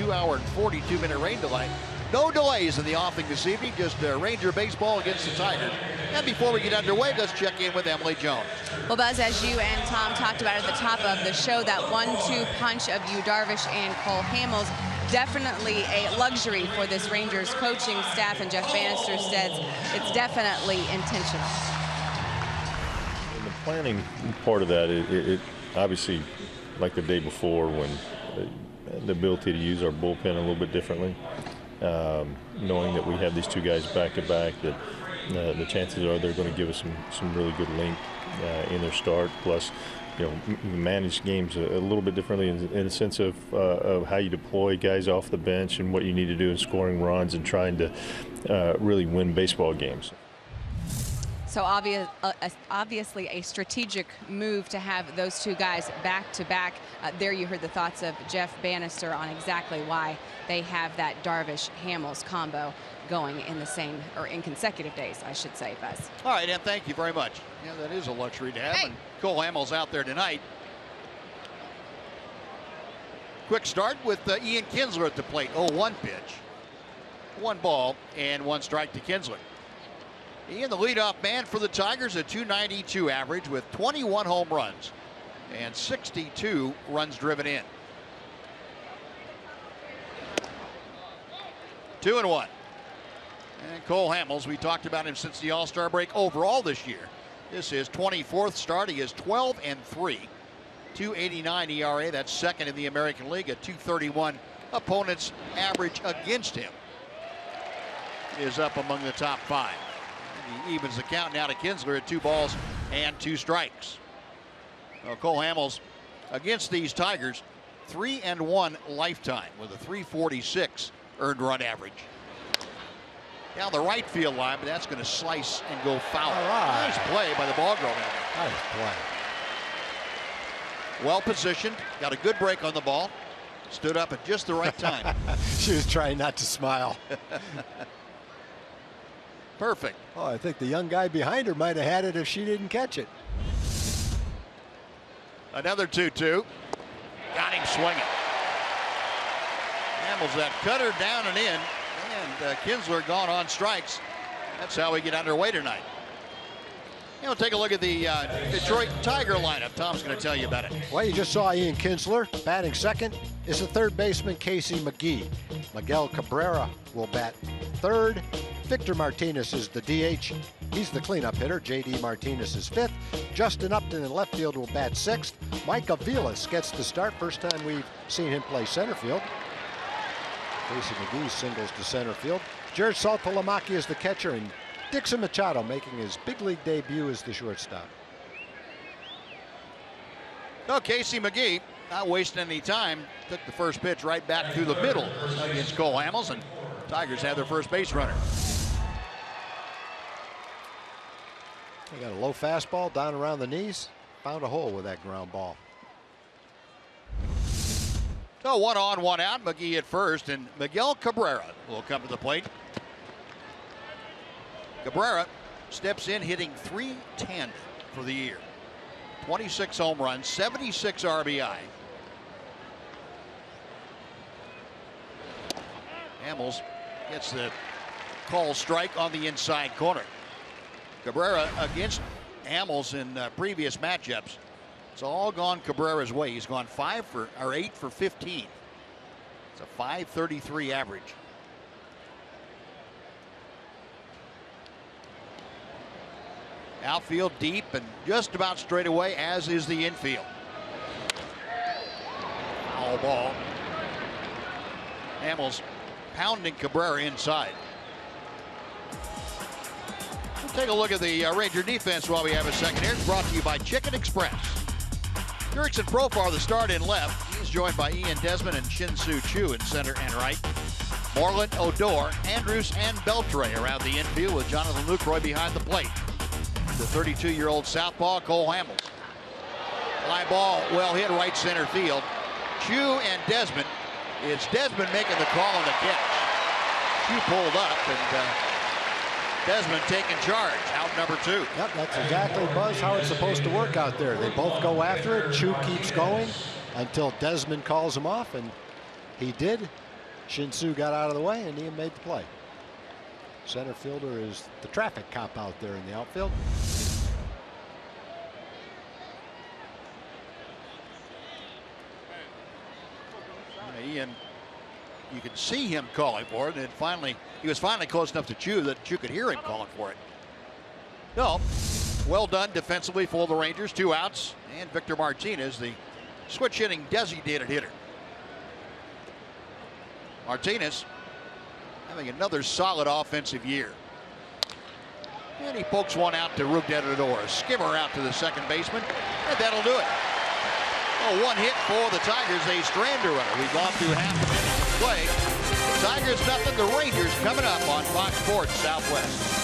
2-hour and 42-minute rain delay. No delays in the offing this evening, just Ranger baseball against the Tigers. And before we get underway, let's check in with Emily Jones. Well, Buzz, as you and Tom talked about at the top of the show, that 1-2 punch of Yu Darvish and Cole Hamels, definitely a luxury for this Rangers coaching staff, and Jeff Bannister says it's definitely intentional. In the planning part of that, it obviously, like the day before, when the ability to use our bullpen a little bit differently, knowing that we have these two guys back-to-back, that the chances are they're going to give us some really good length in their start. Plus, manage games a little bit differently in the sense of how you deploy guys off the bench and what you need to do in scoring runs and trying to really win baseball games. So obviously a strategic move to have those two guys back-to-back. There you heard the thoughts of Jeff Bannister on exactly why they have that Darvish-Hamels combo going in the same, or in consecutive days, I should say, Buzz. All right, and thank you very much. Yeah, that is a luxury to have. Hey. And Cole Hamels out there tonight. Quick start with Ian Kinsler at the plate. 0-1 pitch. 1 ball and 1 strike to Kinsler. Ian, the leadoff man for the Tigers, a .292 average with 21 home runs and 62 runs driven in. 2-1. And Cole Hamels, we talked about him since the All-Star break overall this year. This is 24th start. He is 12-3. .289 ERA. That's second in the American League. A .231 opponent's average against him is up among the top 5. He evens the count now to Kinsler at 2 balls and 2 strikes. Well, Cole Hamels against these Tigers, 3-1 lifetime with a .346 earned run average. Down the right field line, but that's going to slice and go foul. Right. Nice play by the ball girl. Nice play. Well positioned, got a good break on the ball, stood up at just the right time. She was trying not to smile. Perfect. Oh, I think the young guy behind her might have had it if she didn't catch it. Another 2-2. Got him swinging. Hamels that cutter down and in. And Kinsler gone on strikes. That's how we get underway tonight. We'll take a look at the Detroit Tiger lineup. Tom's going to tell you about it. Well, you just saw Ian Kinsler. Batting second is the third baseman Casey McGee. Miguel Cabrera will bat third. Victor Martinez is the DH. He's the cleanup hitter. J.D. Martinez is fifth. Justin Upton in left field will bat sixth. Mike Aviles gets the start. First time we've seen him play center field. Casey McGee singles to center field. George Saltalamacchia is the catcher, and Dixon Machado making his big league debut as the shortstop. Well, Casey McGee, not wasting any time, took the first pitch right back through the middle against Cole Hamels, and Tigers have their first base runner. They got a low fastball down around the knees. Found a hole with that ground ball. So 1 on, 1 out. McGee at first, and Miguel Cabrera will come to the plate. Cabrera steps in hitting .310 for the year. 26 home runs, 76 RBI. Hamels gets the call strike on the inside corner. Cabrera against Hamels in previous matchups. It's all gone Cabrera's way. He's gone 8 for 15. It's a .533 average. Outfield deep and just about straight away, as is the infield. Foul ball. Hamels pounding Cabrera inside. We'll take a look at the Ranger defense while we have a second here. It's brought to you by Chicken Express. Jurickson Profar, the start in left. He's joined by Ian Desmond and Shin-Soo Choo in center and right. Moreland, Odor, Andrews, and Beltre around the infield with Jonathan Lucroy behind the plate. The 32-year-old southpaw, Cole Hamels. Fly ball, well hit right center field. Choo and Desmond. It's Desmond making the call on the catch. Choo pulled up, and Desmond taking charge, out number 2. Yep, that's exactly, Buzz, how it's supposed to work out there. They both go after it. Choo keeps going until Desmond calls him off, and he did. Shin-Soo got out of the way and Ian made the play. Center fielder is the traffic cop out there in the outfield. Ian, you could see him calling for it, and he was finally close enough to Chu that Chu could hear him calling for it. No, well done defensively for the Rangers. 2 outs, and Victor Martinez, the switch hitting designated hitter. Martinez having another solid offensive year. And he pokes one out to Rougned-Odor. Skimmer out to the second baseman, and that'll do it. Oh, 1 hit for the Tigers, a strander runner. We've gone through half the inning of play. The Tigers nothing, the Rangers coming up on Fox Sports Southwest.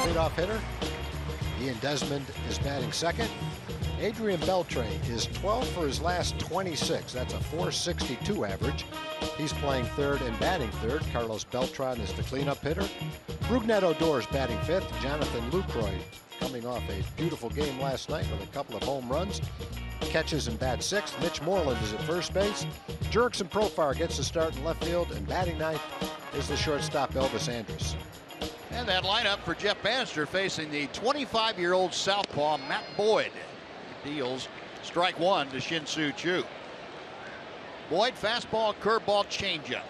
Leadoff hitter Ian Desmond is batting second. Adrian Beltre is 12 for his last 26. That's a .462 average. He's playing third and batting third. Carlos Beltran is the cleanup hitter. Rougned-Odor is batting fifth. Jonathan Lucroy coming off a beautiful game last night with a couple of home runs. Catches and bats sixth. Mitch Moreland is at first base. Jurickson Profar gets the start in left field, and batting ninth is the shortstop Elvis Andrus. And that lineup for Jeff Bannister facing the 25-year-old southpaw Matt Boyd. He deals strike 1 to Shin-Soo Chu. Boyd, fastball, curveball, changeup.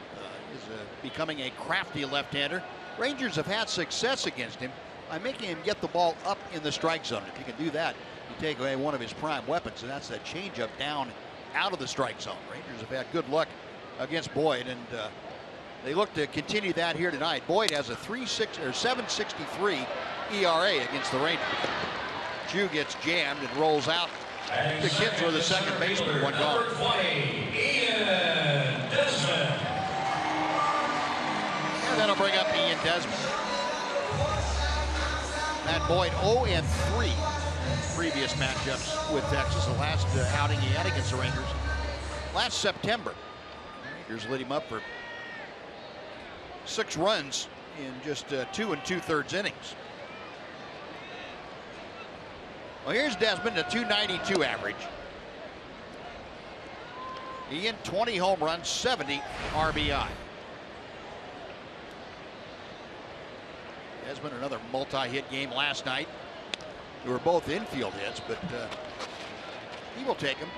Is becoming a crafty left-hander. Rangers have had success against him by making him get the ball up in the strike zone. If you can do that, you take away one of his prime weapons, and that's that changeup down out of the strike zone. Rangers have had good luck against Boyd, and they look to continue that here tonight. Boyd has a 7.63 ERA against the Rangers. Chu gets jammed and rolls out. The Kinsler, the second baseman, 1 gone. And that'll bring up Ian Desmond. Matt Boyd 0-3 previous matchups with Texas. The last outing he had against the Rangers last September. The Rangers lit him up for 6 runs in just 2 2/3 innings. Well, here's Desmond, a .292 average. Ian, 20 home runs, 70 RBI. Desmond, another multi-hit game last night. They were both infield hits, but he will take them.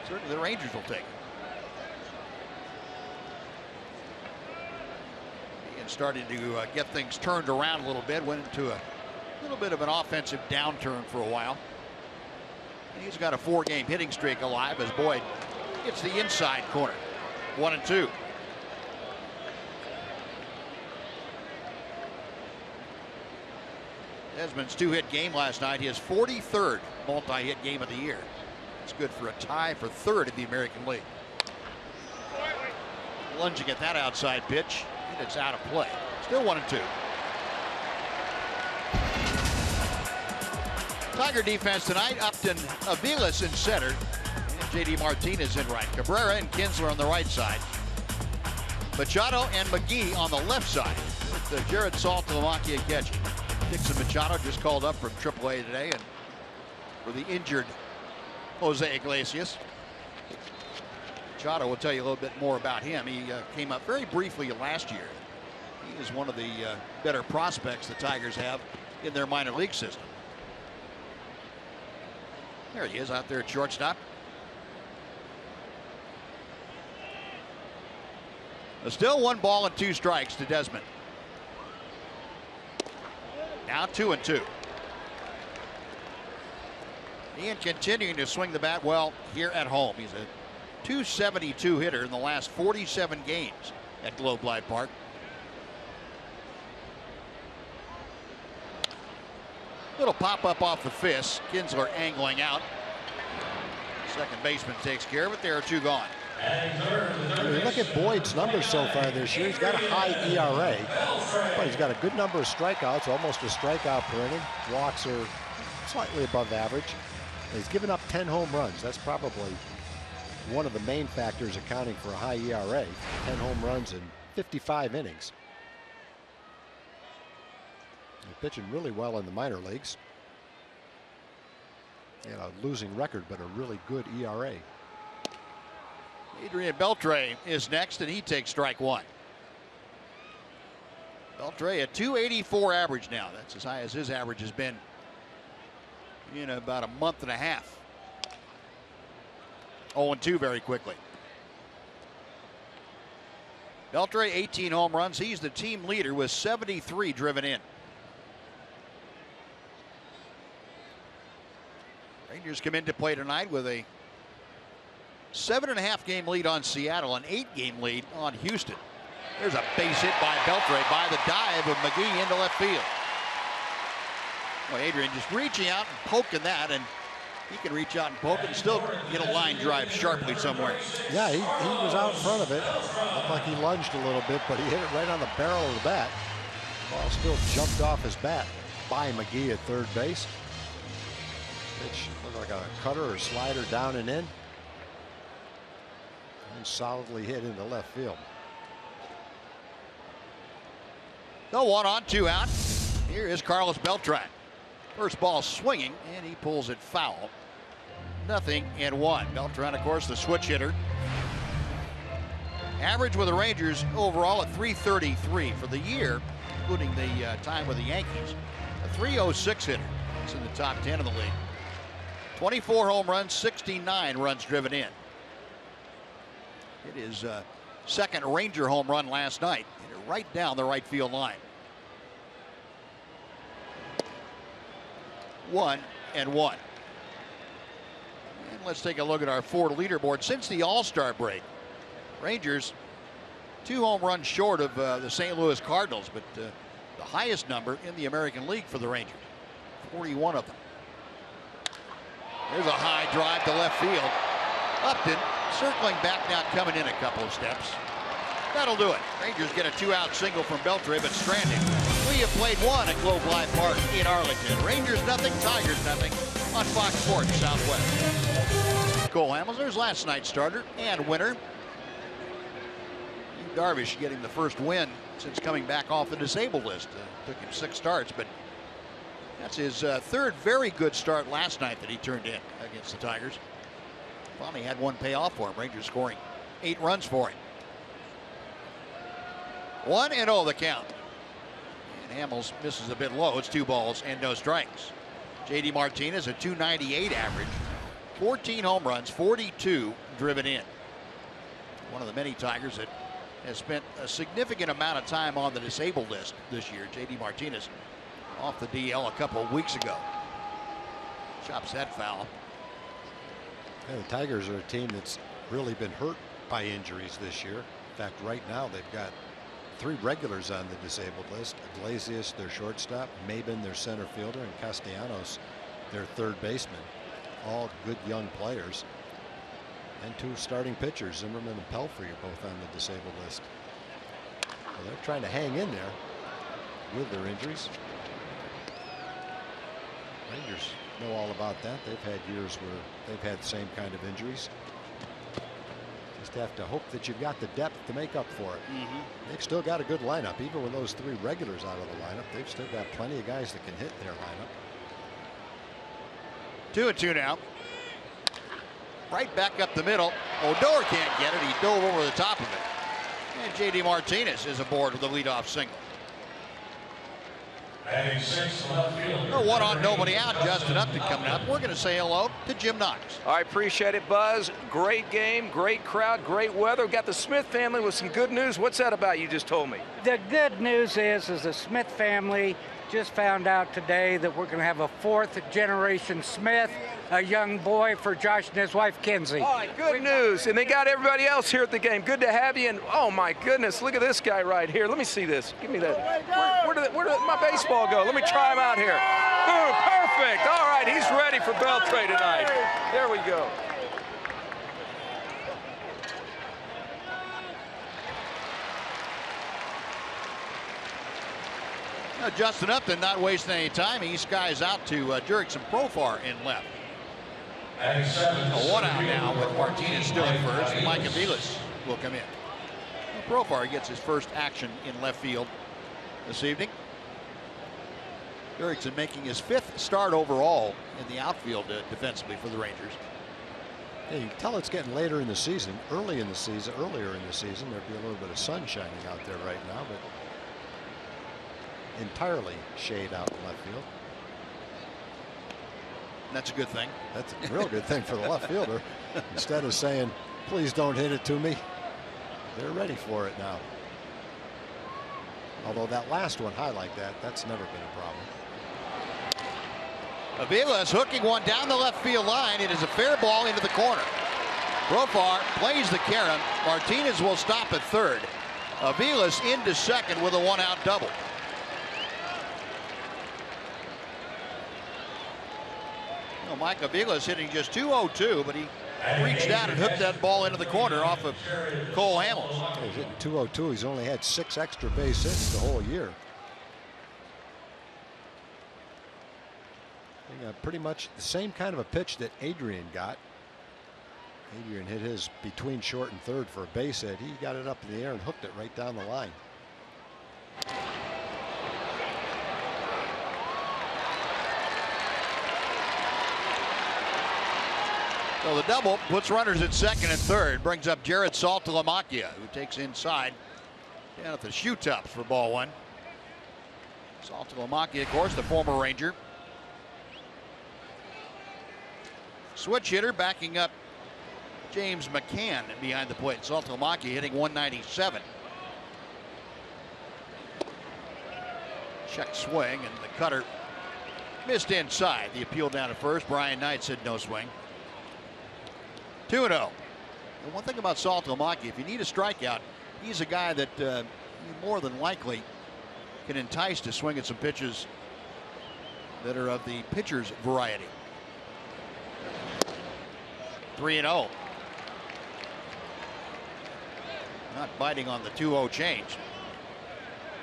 Certainly the Rangers will take them. Ian started to get things turned around a little bit, went into a little bit of an offensive downturn for a while. And he's got a 4-game hitting streak alive as Boyd gets the inside corner. 1-2. Desmond's 2-hit game last night, his 43rd multi-hit game of the year. It's good for a tie for 3rd in the American League. Lunging at that outside pitch, and it's out of play. Still 1-2. Tiger defense tonight. Upton Aviles in center. And J.D. Martinez in right. Cabrera and Kinsler on the right side. Machado and McGee on the left side. With Jared Salt, Lamakia catching. Dixon Machado just called up from AAA today, and for the injured Jose Iglesias. Machado will tell you a little bit more about him. He came up very briefly last year. He is one of the better prospects the Tigers have in their minor league system. There he is out there at shortstop. Still 1 ball and 2 strikes to Desmond. Now 2-2. Ian continuing to swing the bat well here at home. He's a .272 hitter in the last 47 games at Globe Life Park. Little pop-up off the fist. Kinsler angling out. Second baseman takes care of it. There are 2 gone. When you look at Boyd's numbers so far this year, he's got a high ERA, but he's got a good number of strikeouts, almost a strikeout per inning. Walks are slightly above average. He's given up 10 home runs. That's probably one of the main factors accounting for a high ERA. 10 home runs in 55 innings. He's pitching really well in the minor leagues. He had a losing record, but a really good ERA. Adrian Beltre is next, and he takes strike one. Beltre, a 284 average now. That's as high as his average has been in about a month and a half. 0-2 very quickly. Beltre, 18 home runs. He's the team leader with 73 driven in. Rangers come into play tonight with a 7.5 game lead on Seattle, an 8 game lead on Houston. There's a base hit by Beltre by the dive of McGee into left field. Well, Adrian just reaching out and poking that, and he can reach out and poke and still get a line drive sharply somewhere. Yeah, he was out in front of it. Looked like he lunged a little bit, but he hit it right on the barrel of the bat. The ball still jumped off his bat by McGee at third base. Pitch looked like a cutter or slider down and in. And solidly hit into left field. No 1-on, 2 out. Here is Carlos Beltran. First ball swinging, and he pulls it foul. 0-1. Beltran, of course, the switch hitter. Average with the Rangers overall at .333 for the year, including the time with the Yankees. A .306 hitter. It's in the top 10 of the league. 24 home runs, 69 runs driven in. It is second Ranger home run last night. Hit it right down the right field line. 1-1. And let's take a look at our Ford leaderboard. Since the All-Star break, Rangers 2 home runs short of the St. Louis Cardinals, but the highest number in the American League for the Rangers, 41 of them. There's a high drive to left field. Upton circling back now, coming in a couple of steps. That'll do it. Rangers get a 2-out single from Beltre, but stranded. We have played one at Globe Life Park in Arlington. Rangers nothing, Tigers nothing on Fox Sports Southwest. Cole Hamels, there's last night's starter and winner. Darvish getting the first win since coming back off the disabled list. Took him 6 starts, but that's his third very good start last night that he turned in against the Tigers. Finally had one pay off for him. Rangers scoring 8 runs for him. 1-0 the count. And Hamels misses a bit low. It's 2 balls and no strikes. J.D. Martinez, a .298 average. 14 home runs, 42 driven in. One of the many Tigers that has spent a significant amount of time on the disabled list this year. J.D. Martinez off the DL a couple of weeks ago. Chops that foul. Yeah, the Tigers are a team that's really been hurt by injuries this year. In fact, right now they've got 3 regulars on the disabled list. Iglesias, their shortstop, Maben, their center fielder, and Castellanos, their third baseman. All good young players. And 2 starting pitchers, Zimmerman and Pelfrey, are both on the disabled list. Well, they're trying to hang in there with their injuries. Rangers know all about that. They've had years where they've had the same kind of injuries. Just have to hope that you've got the depth to make up for it. They've still got a good lineup. Even with those 3 regulars out of the lineup, they've still got plenty of guys that can hit their lineup. 2-2 now. Right back up the middle. Odor can't get it. He dove over the top of it. And J.D. Martinez is aboard with a leadoff single. Batting 6th, left fielder. No 1-on, nobody out. Justin Upton coming up. We're going to say hello to Jim Knox. I appreciate it, Buzz. Great game, great crowd, great weather. Got the Smith family with some good news. What's that about you just told me? The good news is the Smith family just found out today that we're going to have a 4th generation Smith, a young boy for Josh and his wife, Kenzie. All right, good news. And they got everybody else here at the game. Good to have you. And oh my goodness, look at this guy right here. Let me see this. Give me that. Where did my baseball go? Let me try him out here. Ooh, perfect. All right, he's ready for Beltre tonight. There we go. Justin Upton not wasting any time. He skies out to Jurickson Profar in left. Batting 7th, A 1-out now with Martinez still at first. And Mike Aviles will come in. And Profar gets his first action in left field this evening. Erickson making his 5th start overall in the outfield defensively for the Rangers. Yeah, you can tell it's getting later in the season. Earlier in the season, there'd be a little bit of sun shining out there right now, but entirely shade out in left field. That's a good thing. That's a real good thing for the left fielder. Instead of saying, please don't hit it to me, they're ready for it now. Although that last one highlight that's never been a problem. Avila is hooking one down the left field line. It is a fair ball into the corner. Profar plays the carom. Martinez will stop at third. Avila's into second with a 1-out double. Well, Mike Avila's hitting just .202, but he reached out and hooked that ball into the corner off of Cole Hamels. He's hitting .202. He's only had 6 extra base hits the whole year. He got pretty much the same kind of a pitch that Adrian got. Adrian hit his between short and third for a base hit. He got it up in the air and hooked it right down the line. So the double puts runners at second and third, brings up Jared Saltalamacchia, who takes inside down at the shoe tops for ball one. Saltalamacchia, of course, the former Ranger. Switch hitter backing up James McCann behind the plate. Saltalamacchia hitting .197. Check swing, and the cutter missed inside. The appeal down at first. Brian Knight said no swing. 2-0. And one thing about Saltalamacchia, if you need a strikeout, he's a guy that you more than likely can entice to swing at some pitches that are of the pitcher's variety. 3-0. Not biting on the 2-0 change.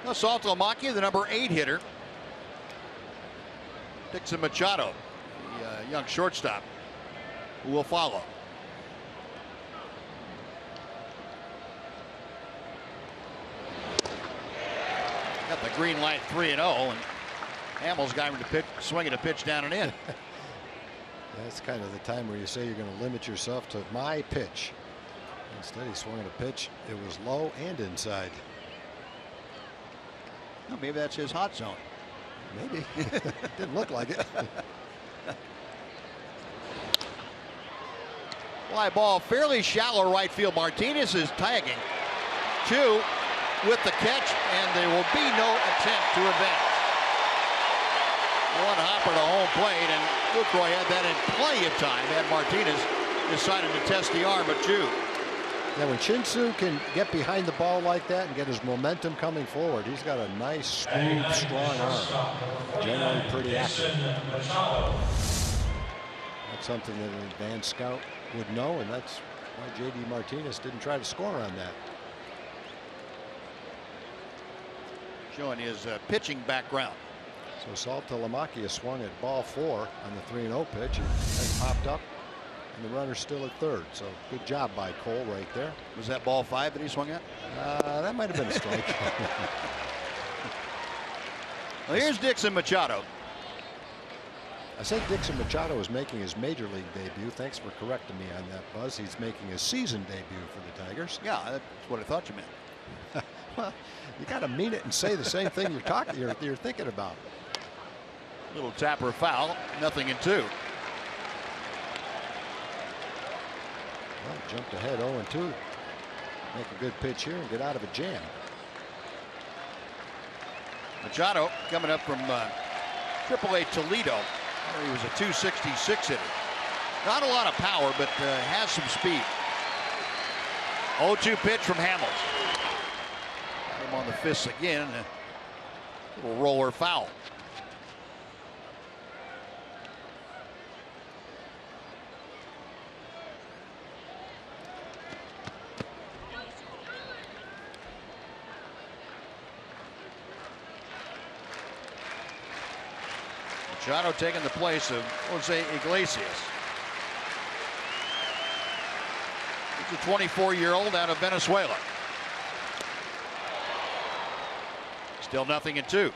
Now Saltalamacchia, the number 8 hitter. Dixon Machado, the young shortstop, who will follow. Got the green light 3-0, and Hamels got him to pitch, swinging a pitch down and in. That's kind of the time where you say you're going to limit yourself to my pitch. Instead, he swung at a pitch. It was low and inside. Well, maybe that's his hot zone. Maybe. Didn't look like it. Fly ball, fairly shallow right field. Martinez is tagging. 2 with the catch, and there will be no attempt to advance. One hopper to home plate, and Lucroy had that in plenty of time. Had Martinez decided to test the arm of Chu. Yeah, when Shin-Soo can get behind the ball like that and get his momentum coming forward, he's got a nice, smooth, strong arm. Generally pretty accurate. That's something that an advanced scout would know, and that's why J.D. Martinez didn't try to score on that. Showing his pitching background. So Saltalamacchia swung at ball 4 on the 3-0 pitch, and then popped up, and the runner's still at third. So good job by Cole right there. Was that ball 5 that he swung at? That might have been a strike. Well, here's Dixon Machado. I said Dixon Machado is making his major league debut. Thanks for correcting me on that, Buzz. He's making his season debut for the Tigers. Yeah, that's what I thought you meant. Well, you got to mean it and say the same thing you're thinking about. Little tapper foul, 0-2. Well, jumped ahead 0-2. Make a good pitch here and get out of a jam. Machado coming up from AAA Toledo. He was a .266 hitter. Not a lot of power, but has some speed. 0-2 pitch from Hamels. Got him on the fists again. A little roller foul. Machado taking the place of Jose Iglesias. He's a 24-year-old out of Venezuela. Still 0-2.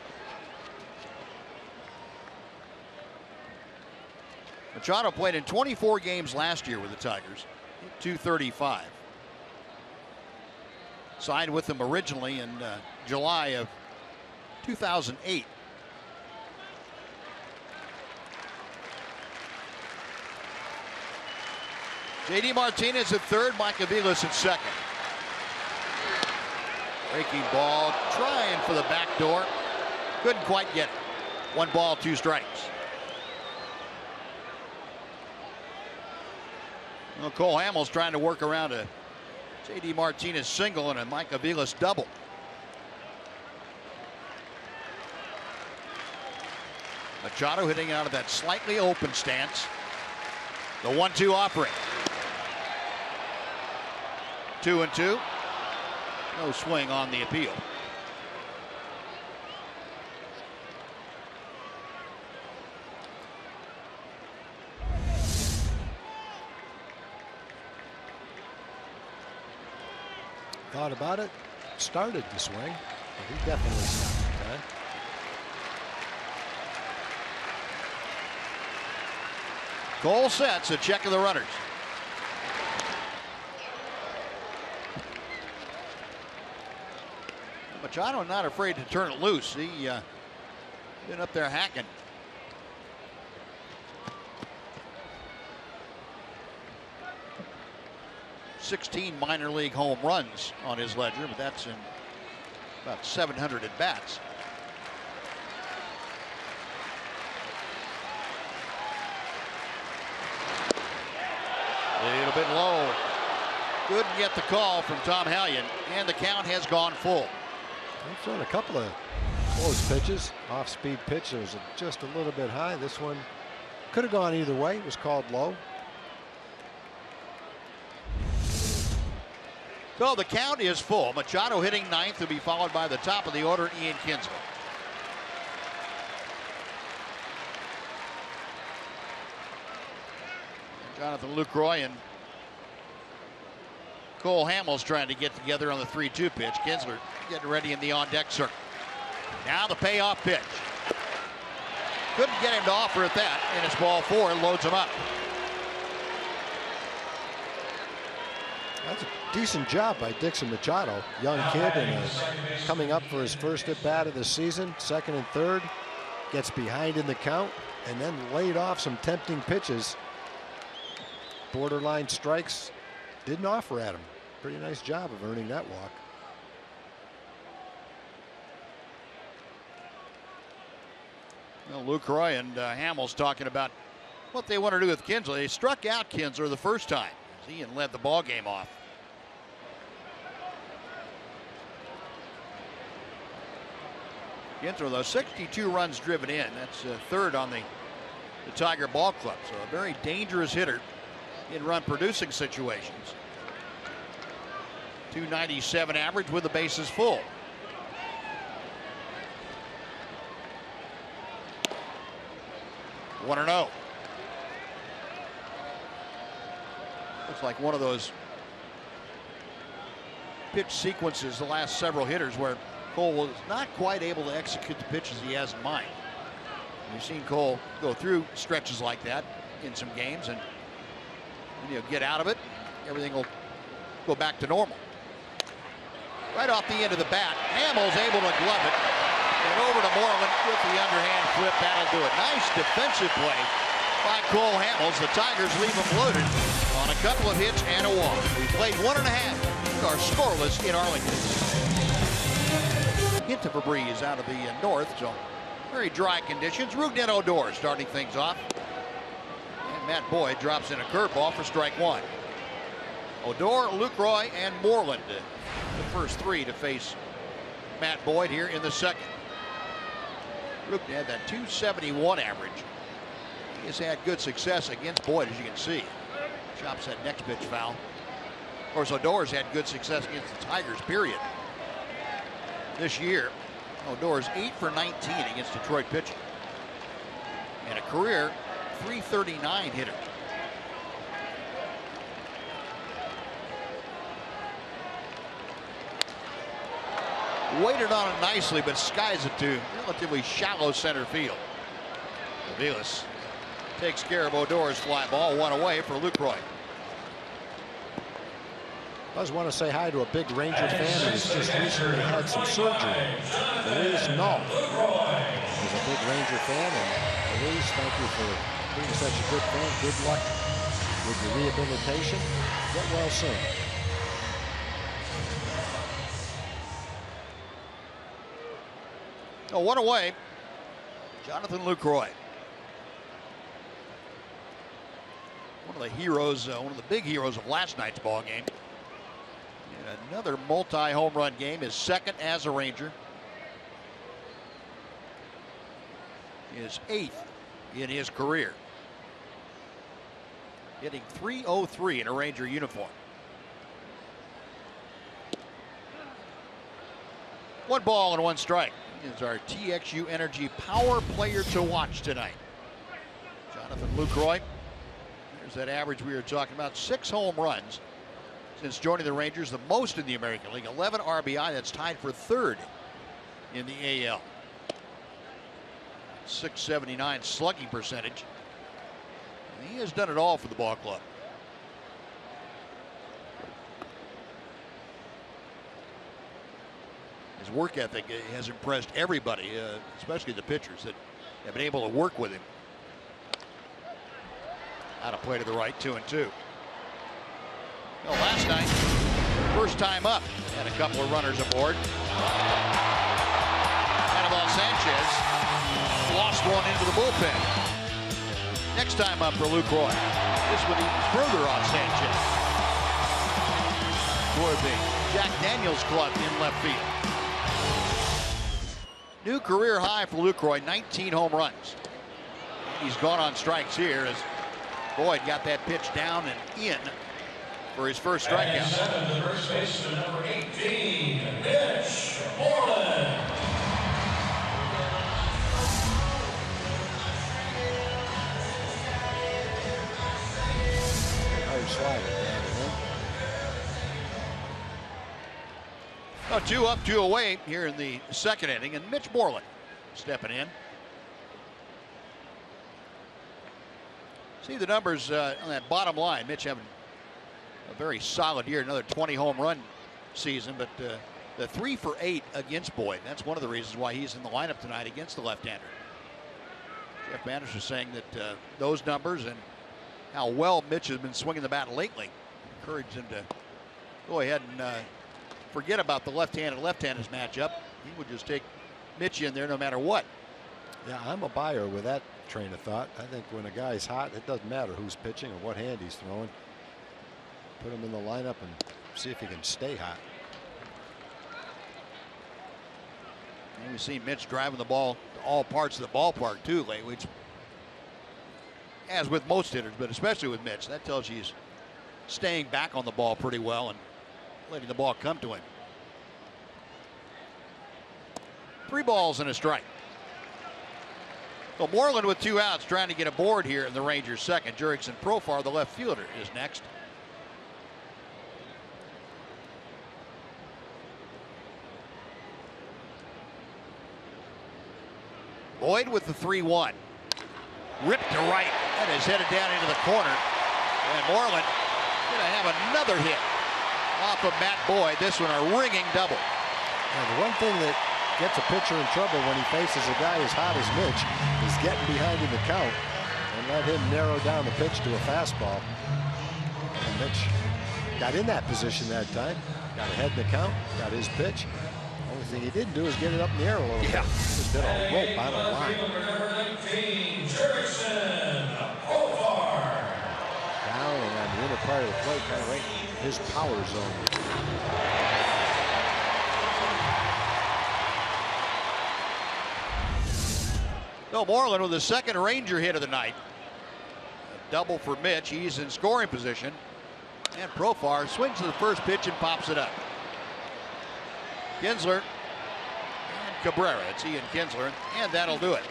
Machado played in 24 games last year with the Tigers. 235. Signed with them originally in July of 2008. J.D. Martinez at third, Mike Aviles at second. Breaking ball, trying for the back door. Couldn't quite get it. 1 ball, 2 strikes. Well, Cole Hamels trying to work around a J.D. Martinez single and a Mike Aviles double. Machado hitting out of that slightly open stance. The 1-2 offering. 2-2. No swing on the appeal. Thought about it, started to swing, but he definitely stopped. Okay? Cole sets a check of the runners. Machado not afraid to turn it loose. He been up there hacking. '16 minor league home runs on his ledger, but that's in about 700 at bats. A little bit low. Couldn't get the call from Tom Hallion, and the count has gone full. I've thrown a couple of close pitches, off-speed pitch. It was just a little bit high. This one could have gone either way. It was called low. So the count is full. Machado hitting ninth, will be followed by the top of the order, Ian Kinsler. Jonathan Lucroy and Cole Hamels trying to get together on the 3-2 pitch. Kinsler getting ready in the on-deck circle. Now the payoff pitch. Couldn't get him to offer at that, and it's ball 4, loads him up. That's a decent job by Dixon Machado. Young kid and coming up for his first at bat of the season, second and third. Gets behind in the count and then laid off some tempting pitches. Borderline strikes didn't offer at him. Pretty nice job of earning that walk. Well, Lucroy and Hamels talking about what they want to do with Kinsler. They struck out Kinsler the first time. Ian led the ball game off. Kinsler, though, 62 runs driven in. That's third on the Tiger Ball Club. So a very dangerous hitter in run producing situations. 297 average with the bases full. One and 0. Looks like one of those pitch sequences the last several hitters where Cole was not quite able to execute the pitches he has in mind. We've seen Cole go through stretches like that in some games, and get out of it, everything will go back to normal. Right off the end of the bat, Hamels able to glove it, and over to Moreland with the underhand flip. That'll do it. Nice defensive play by Cole Hamels. The Tigers leave him loaded on a couple of hits and a walk. We played 1.5. Are scoreless in Arlington. Hint of a breeze out of the north, so very dry conditions. Rougned Odor starting things off. And Matt Boyd drops in a curveball for strike 1. Odor, Lucroy, and Moreland, the first 3 to face Matt Boyd here in the second. Rougned had that 271 average. He has had good success against Boyd, as you can see. Chops that next pitch foul. Of course, Odor's had good success against the Tigers, period. This year, Odor's 8 for 19 against Detroit pitching. And a career .339 hitter. Waited on it nicely, but skies it to relatively shallow center field. Aviles takes care of Odor's fly ball. One away for Lucroy. I just want to say hi to a big Ranger fan who's just recently had some surgery. Louise Null is a big Ranger fan, and Louise, thank you for being such a good fan. Good luck with your rehabilitation. Get well soon. Oh, one away. Jonathan Lucroy. One of the heroes, one of the big heroes of last night's ball game. And another multi-home run game, his second as a Ranger. His 8th in his career. Hitting .303 in a Ranger uniform. One ball and one strike. He is our TXU Energy power player to watch tonight. Jonathan Lucroy. There's that average we were talking about. 6 home runs since joining the Rangers, the most in the American League. 11 RBI. That's tied for 3rd in the AL. .679 slugging percentage. And he has done it all for the ball club. His work ethic has impressed everybody, especially the pitchers that have been able to work with him. Out of play to the right, 2-2. Well, last night, first time up, had a couple of runners aboard. Hamels Sanchez lost one into the bullpen. Next time up for Lucroy. This one even further on Sanchez. For the Jack Daniels club in left field. New career high for Lucroy, 19 home runs. He's gone on strikes here as Boyd got that pitch down and in for his first strikeout. And 7, the first baseman, number 18, Mitch Moreland. Hard slider, Oh, 2 up, 2 away here in the second inning, and Mitch Moreland stepping in. See the numbers on that bottom line. Mitch having a very solid year, another 20 home run season, but the 3 for 8 against Boyd. That's one of the reasons why he's in the lineup tonight against the left-hander. Jeff Bannister saying that those numbers and how well Mitch has been swinging the bat lately encouraged him to go ahead and forget about the left-handed left-handers matchup. He would just take Mitch in there no matter what. Yeah, I'm a buyer with that train of thought. I think when a guy's hot, it doesn't matter who's pitching or what hand he's throwing. Put him in the lineup and see if he can stay hot. And we've seen Mitch driving the ball to all parts of the ballpark too lately, which, as with most hitters, but especially with Mitch, that tells you he's staying back on the ball pretty well and letting the ball come to him. 3 balls and a strike. So Moreland with 2 outs trying to get aboard here in the Rangers' second. Jurickson Profar, the left fielder, is next. Boyd with the 3-1. Ripped to right. That is headed down into the corner. And Moreland going to have another hit off of Matt Boyd. This one a ringing double. And the one thing that gets a pitcher in trouble when he faces a guy as hot as Mitch is getting behind in the count and let him narrow down the pitch to a fastball. And Mitch got in that position that time. Got ahead in the count. Got his pitch. Only thing he didn't do is get it up in the air a little bit. Just hit a rope on a line. Down and on the inner part of the plate, kind of right in his power zone. No, Moreland with the second Ranger hit of the night. A double for Mitch. He's in scoring position. And Profar swings to the first pitch and pops it up. Kinsler and Cabrera. It's he and Kinsler, and that'll do it.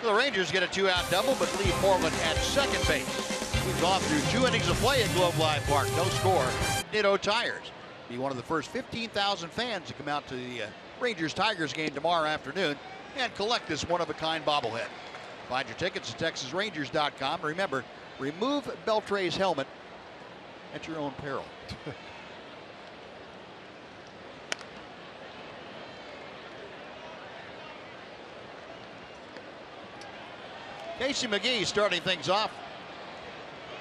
The Rangers get a 2-out double, but leave Moreland at second base. We've gone through 2 innings of play at Globe Life Park. No score. Ditto Tires. Be one of the first 15,000 fans to come out to the Rangers-Tigers game tomorrow afternoon and collect this one-of-a-kind bobblehead. Find your tickets at TexasRangers.com. Remember, remove Beltre's helmet at your own peril. Casey McGee starting things off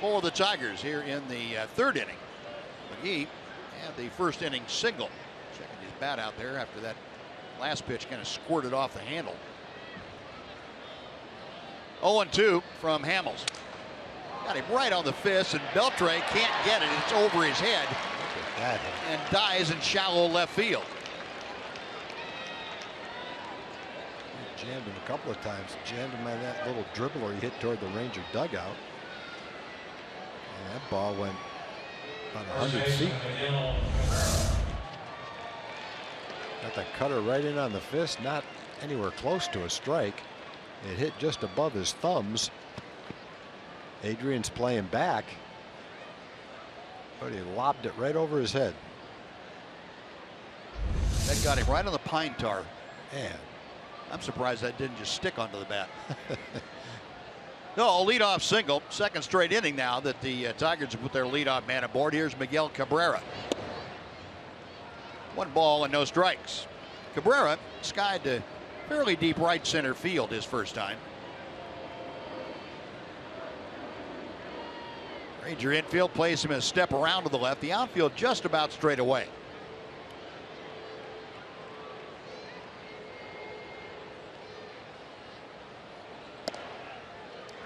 for the Tigers here in the third inning. McGee had the first inning single. Checking his bat out there after that last pitch kind of squirted off the handle. 0-2 from Hamels. Got him right on the fist, and Beltre can't get it. It's over his head and dies in shallow left field. He jammed him a couple of times. Jammed him on that little dribbler he hit toward the Ranger dugout. And that ball went about 100 feet. Got the cutter right in on the fist, not anywhere close to a strike. It hit just above his thumbs. Adrian's playing back, but he lobbed it right over his head. That got him right on the pine tar. Man, I'm surprised that didn't just stick onto the bat. No, a leadoff single. Second straight inning now that the Tigers have put their leadoff man aboard. Here's Miguel Cabrera. 1 ball and no strikes. Cabrera skied to fairly deep right center field his first time. Ranger infield plays him a step around to the left. The outfield just about straight away.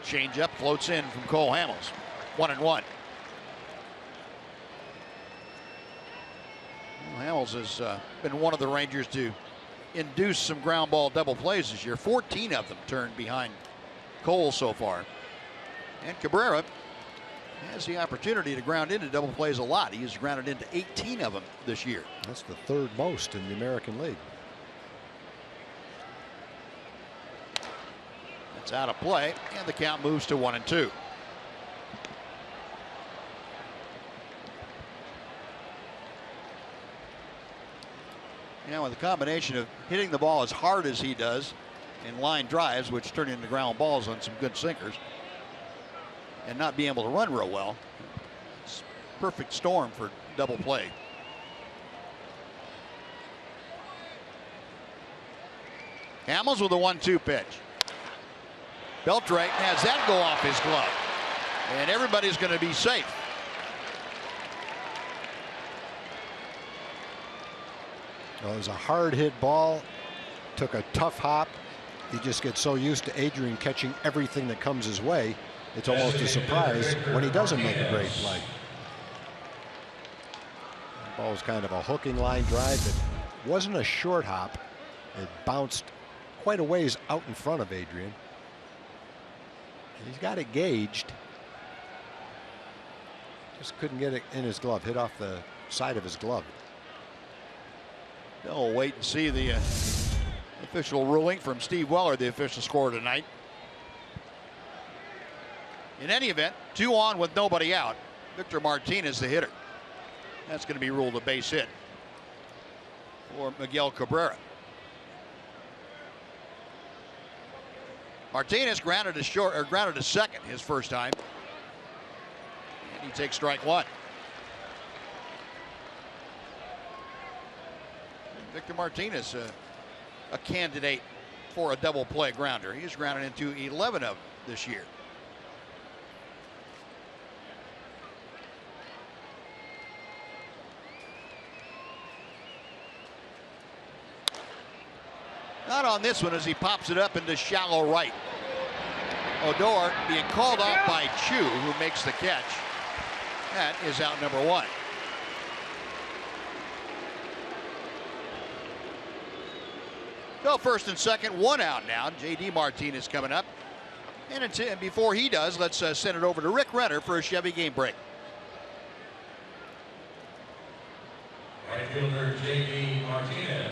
Changeup floats in from Cole Hamels. 1-1. Hamels has been one of the Rangers to induce some ground ball double plays this year. 14 of them turned behind Cole so far. And Cabrera has the opportunity to ground into double plays a lot. He has grounded into 18 of them this year. That's the third most in the American League. It's out of play, and the count moves to 1-2. Now, with the combination of hitting the ball as hard as he does in line drives, which turn into ground balls on some good sinkers, and not being able to run real well, it's a perfect storm for double play. Hamels with a 1-2 pitch. Beltre has that go off his glove, and everybody's going to be safe. Well, it was a hard hit ball. Took a tough hop. He just gets so used to Adrian catching everything that comes his way. It's almost a surprise when he doesn't make a great play. The ball was kind of a hooking line drive. It wasn't a short hop. It bounced quite a ways out in front of Adrian. He's got it gauged. Just couldn't get it in his glove. Hit off the side of his glove. We'll wait and see the official ruling from Steve Weller, the official scorer tonight. In any event, 2 on with nobody out. Victor Martinez, the hitter. That's going to be ruled a base hit for Miguel Cabrera. Martinez grounded to second his first time, and he takes strike 1. Victor Martinez, a candidate for a double play grounder. He's grounded into 11 of them this year. Not on this one as he pops it up into shallow right. Odor being called off by Chu, who makes the catch. That is out number 1. So first and second, 1 out now. J.D. Martinez coming up. And before he does, let's send it over to Rick Renner for a Chevy game break. Right fielder J.D. Martinez.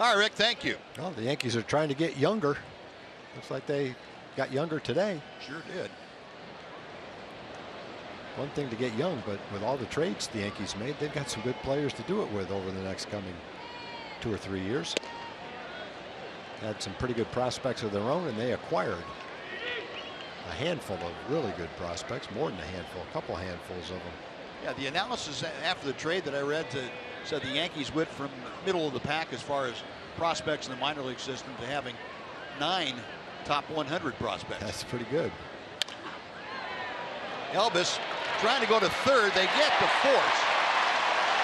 All right, Rick, thank you. Well, the Yankees are trying to get younger. Looks like they got younger today. Sure did. One thing to get young, but with all the trades the Yankees made, they've got some good players to do it with over the next coming 2 or 3 years. Had some pretty good prospects of their own, and they acquired a handful of really good prospects, more than a handful, a couple handfuls of them. Yeah, the analysis after the trade that I read said the Yankees went from middle of the pack as far as prospects in the minor league system to having 9 top 100 prospects. That's pretty good. Elvis trying to go to third. They get to fourth.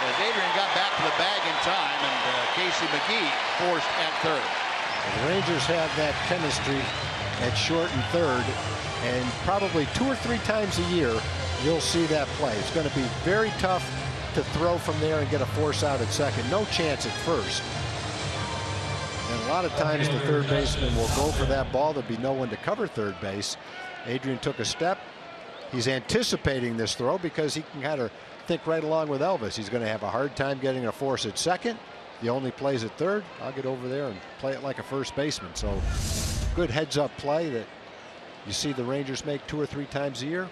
As Adrian got back to the bag in time, and Casey McGee forced at third. The Rangers have that chemistry at short and third, and probably 2 or 3 times a year you'll see that play. It's going to be very tough to throw from there and get a force out at second. No chance at first. And a lot of times the third baseman will go for that ball. There'll be no one to cover third base. Adrian took a step. He's anticipating this throw because he can kind of think right along with Elvis. He's going to have a hard time getting a force at second. The only plays at third. I'll get over there and play it like a first baseman. So good heads up play that you see the Rangers make 2 or 3 times a year.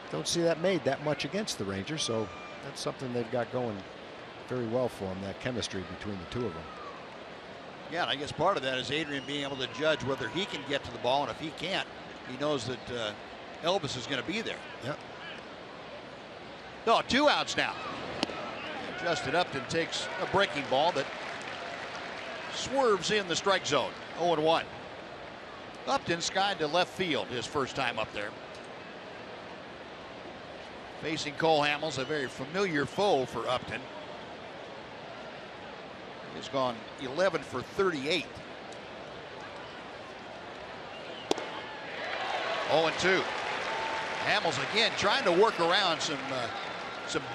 Don't see that made that much against the Rangers. So that's something they've got going very well for them, that chemistry between the two of them. Yeah, and I guess part of that is Adrian being able to judge whether he can get to the ball, and if he can't, he knows that Elvis is going to be there. Yep. No, 2 outs now. Justin Upton takes a breaking ball that swerves in the strike zone. 0-1. Upton skied to left field his first time up there. Facing Cole Hamels, a very familiar foe for Upton. He's gone 11 for 38. 0-2. Hamels again trying to work around some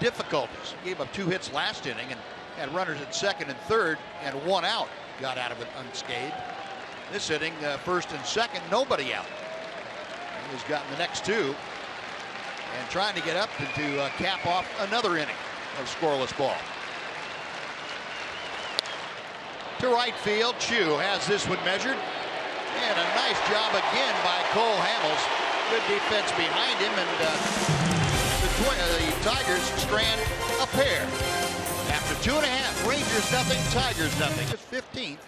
difficulties. Gave up 2 hits last inning and had runners at second and third, and 1 out. Got out of it unscathed. This inning, first and second, nobody out. He's gotten the next 2 and trying to get up to cap off another inning of scoreless ball. To right field, Chu has this one measured, and a nice job again by Cole Hamels. Good defense behind him, and the Tigers strand a pair. After 2.5, Rangers nothing, Tigers nothing. It's 15th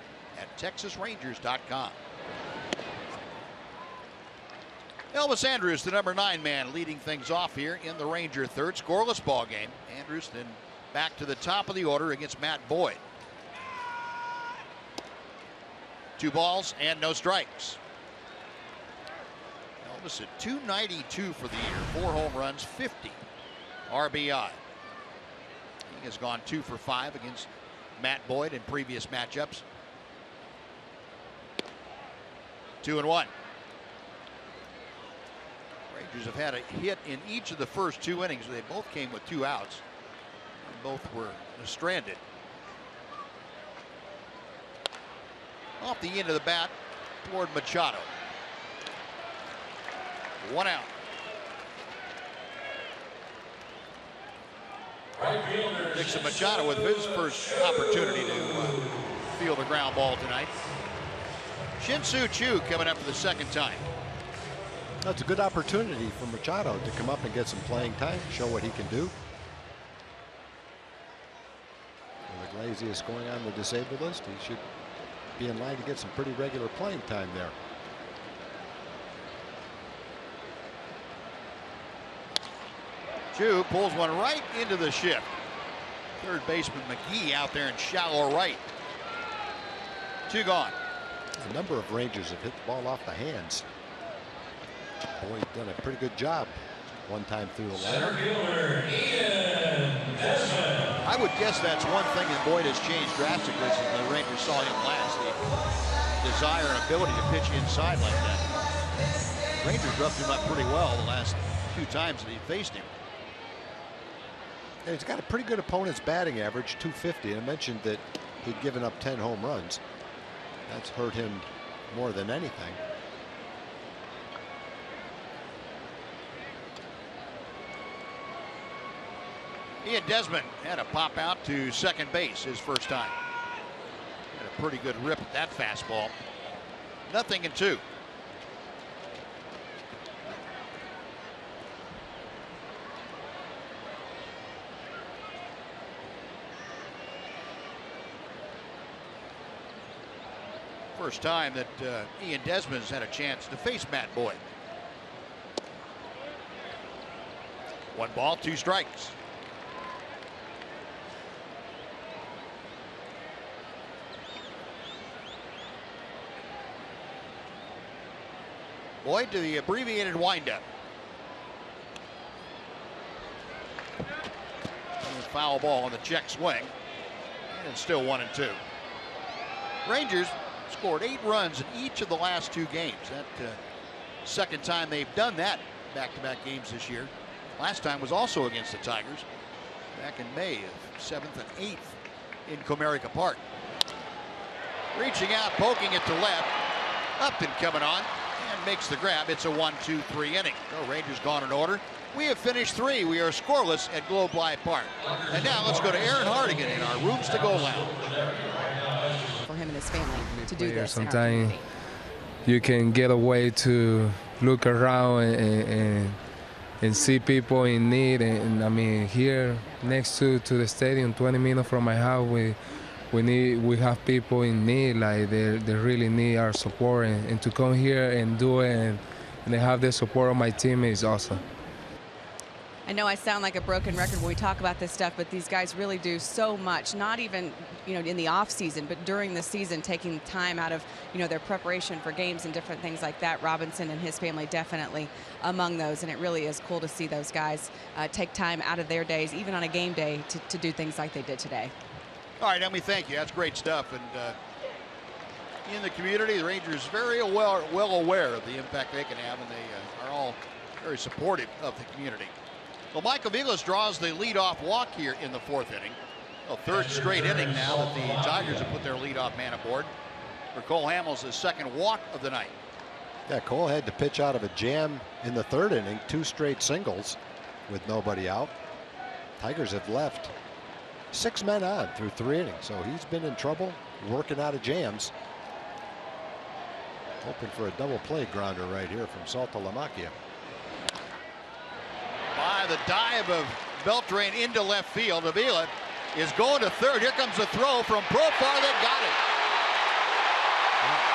at TexasRangers.com. Elvis Andrus, the number 9 man, leading things off here in the Ranger third. Scoreless ball game. Andrus then back to the top of the order against Matt Boyd. 2 balls and no strikes. Elvis at .292 for the year. 4 home runs, 50 RBI. He has gone 2 for 5 against Matt Boyd in previous matchups. 2-1. Rangers have had a hit in each of the first 2 innings. They both came with 2 outs. And both were stranded. Off the end of the bat toward Machado. 1 out. Dixon Machado with his first opportunity to field a ground ball tonight. Shin-Soo Choo coming up for the second time. That's a good opportunity for Machado to come up and get some playing time, show what he can do. With Iglesias going on the disabled list, he should be in line to get some pretty regular playing time there. Chu pulls one right into the shift. Third baseman McGee out there in shallow right. 2 gone. A number of Rangers have hit the ball off the hands. Boyd done a pretty good job one time through the lineup. I would guess that's one thing that Boyd has changed drastically since the Rangers saw him last. The desire and ability to pitch inside like that. Rangers roughed him up pretty well the last 2 times that he faced him. And he's got a pretty good opponent's batting average, .250. And I mentioned that he'd given up 10 home runs. That's hurt him more than anything. Ian Desmond had a pop out to second base his first time. Had a pretty good rip at that fastball. 0-2. First time that Ian Desmond's had a chance to face Matt Boyd. 1 ball, 2 strikes. Boyd to the abbreviated windup. Foul ball on the check swing. And it's still 1-2. Rangers scored 8 runs in each of the last 2 games. That second time they've done that back-to-back games this year. Last time was also against the Tigers back in May of 7th and 8th in Comerica Park. Reaching out, poking it to left. Upton coming on and makes the grab. It's a 1-2-3 inning. So Rangers gone in order. We have finished 3. We are scoreless at Globe Life Park. And now let's go to Aaron Hardigan in our Rooms to Go lounge. For him and his family to do this. Sometimes you can get away to look around and see people in need. And I mean, here next to the stadium, 20 minutes from my house, we have people in need, like they really need our support. And to come here and do it and they have the support of my team is awesome. I know I sound like a broken record when we talk about this stuff, but these guys really do so much, not even, in the off season, but during the season, taking time out of, their preparation for games and different things like that. Robinson and his family definitely among those, and it really is cool to see those guys take time out of their days, even on a game day, to do things like they did today. All right, Emily, thank you. That's great stuff. And in the community, the Rangers very well aware of the impact they can have, and they are all very supportive of the community. Well, Michael Vilas draws the leadoff walk here in the 4th inning. A 3rd straight inning now that the Tigers have put their leadoff man aboard. For Cole Hamels, his 2nd walk of the night. Yeah, Cole had to pitch out of a jam in the 3rd inning, 2 straight singles with nobody out. Tigers have left 6 men on through 3 innings, so he's been in trouble working out of jams. Hoping for a double play grounder right here from Saltalamacchia. By the dive of Beltran into left field. Avila is going to 3rd. Here comes a throw from Profar that got it.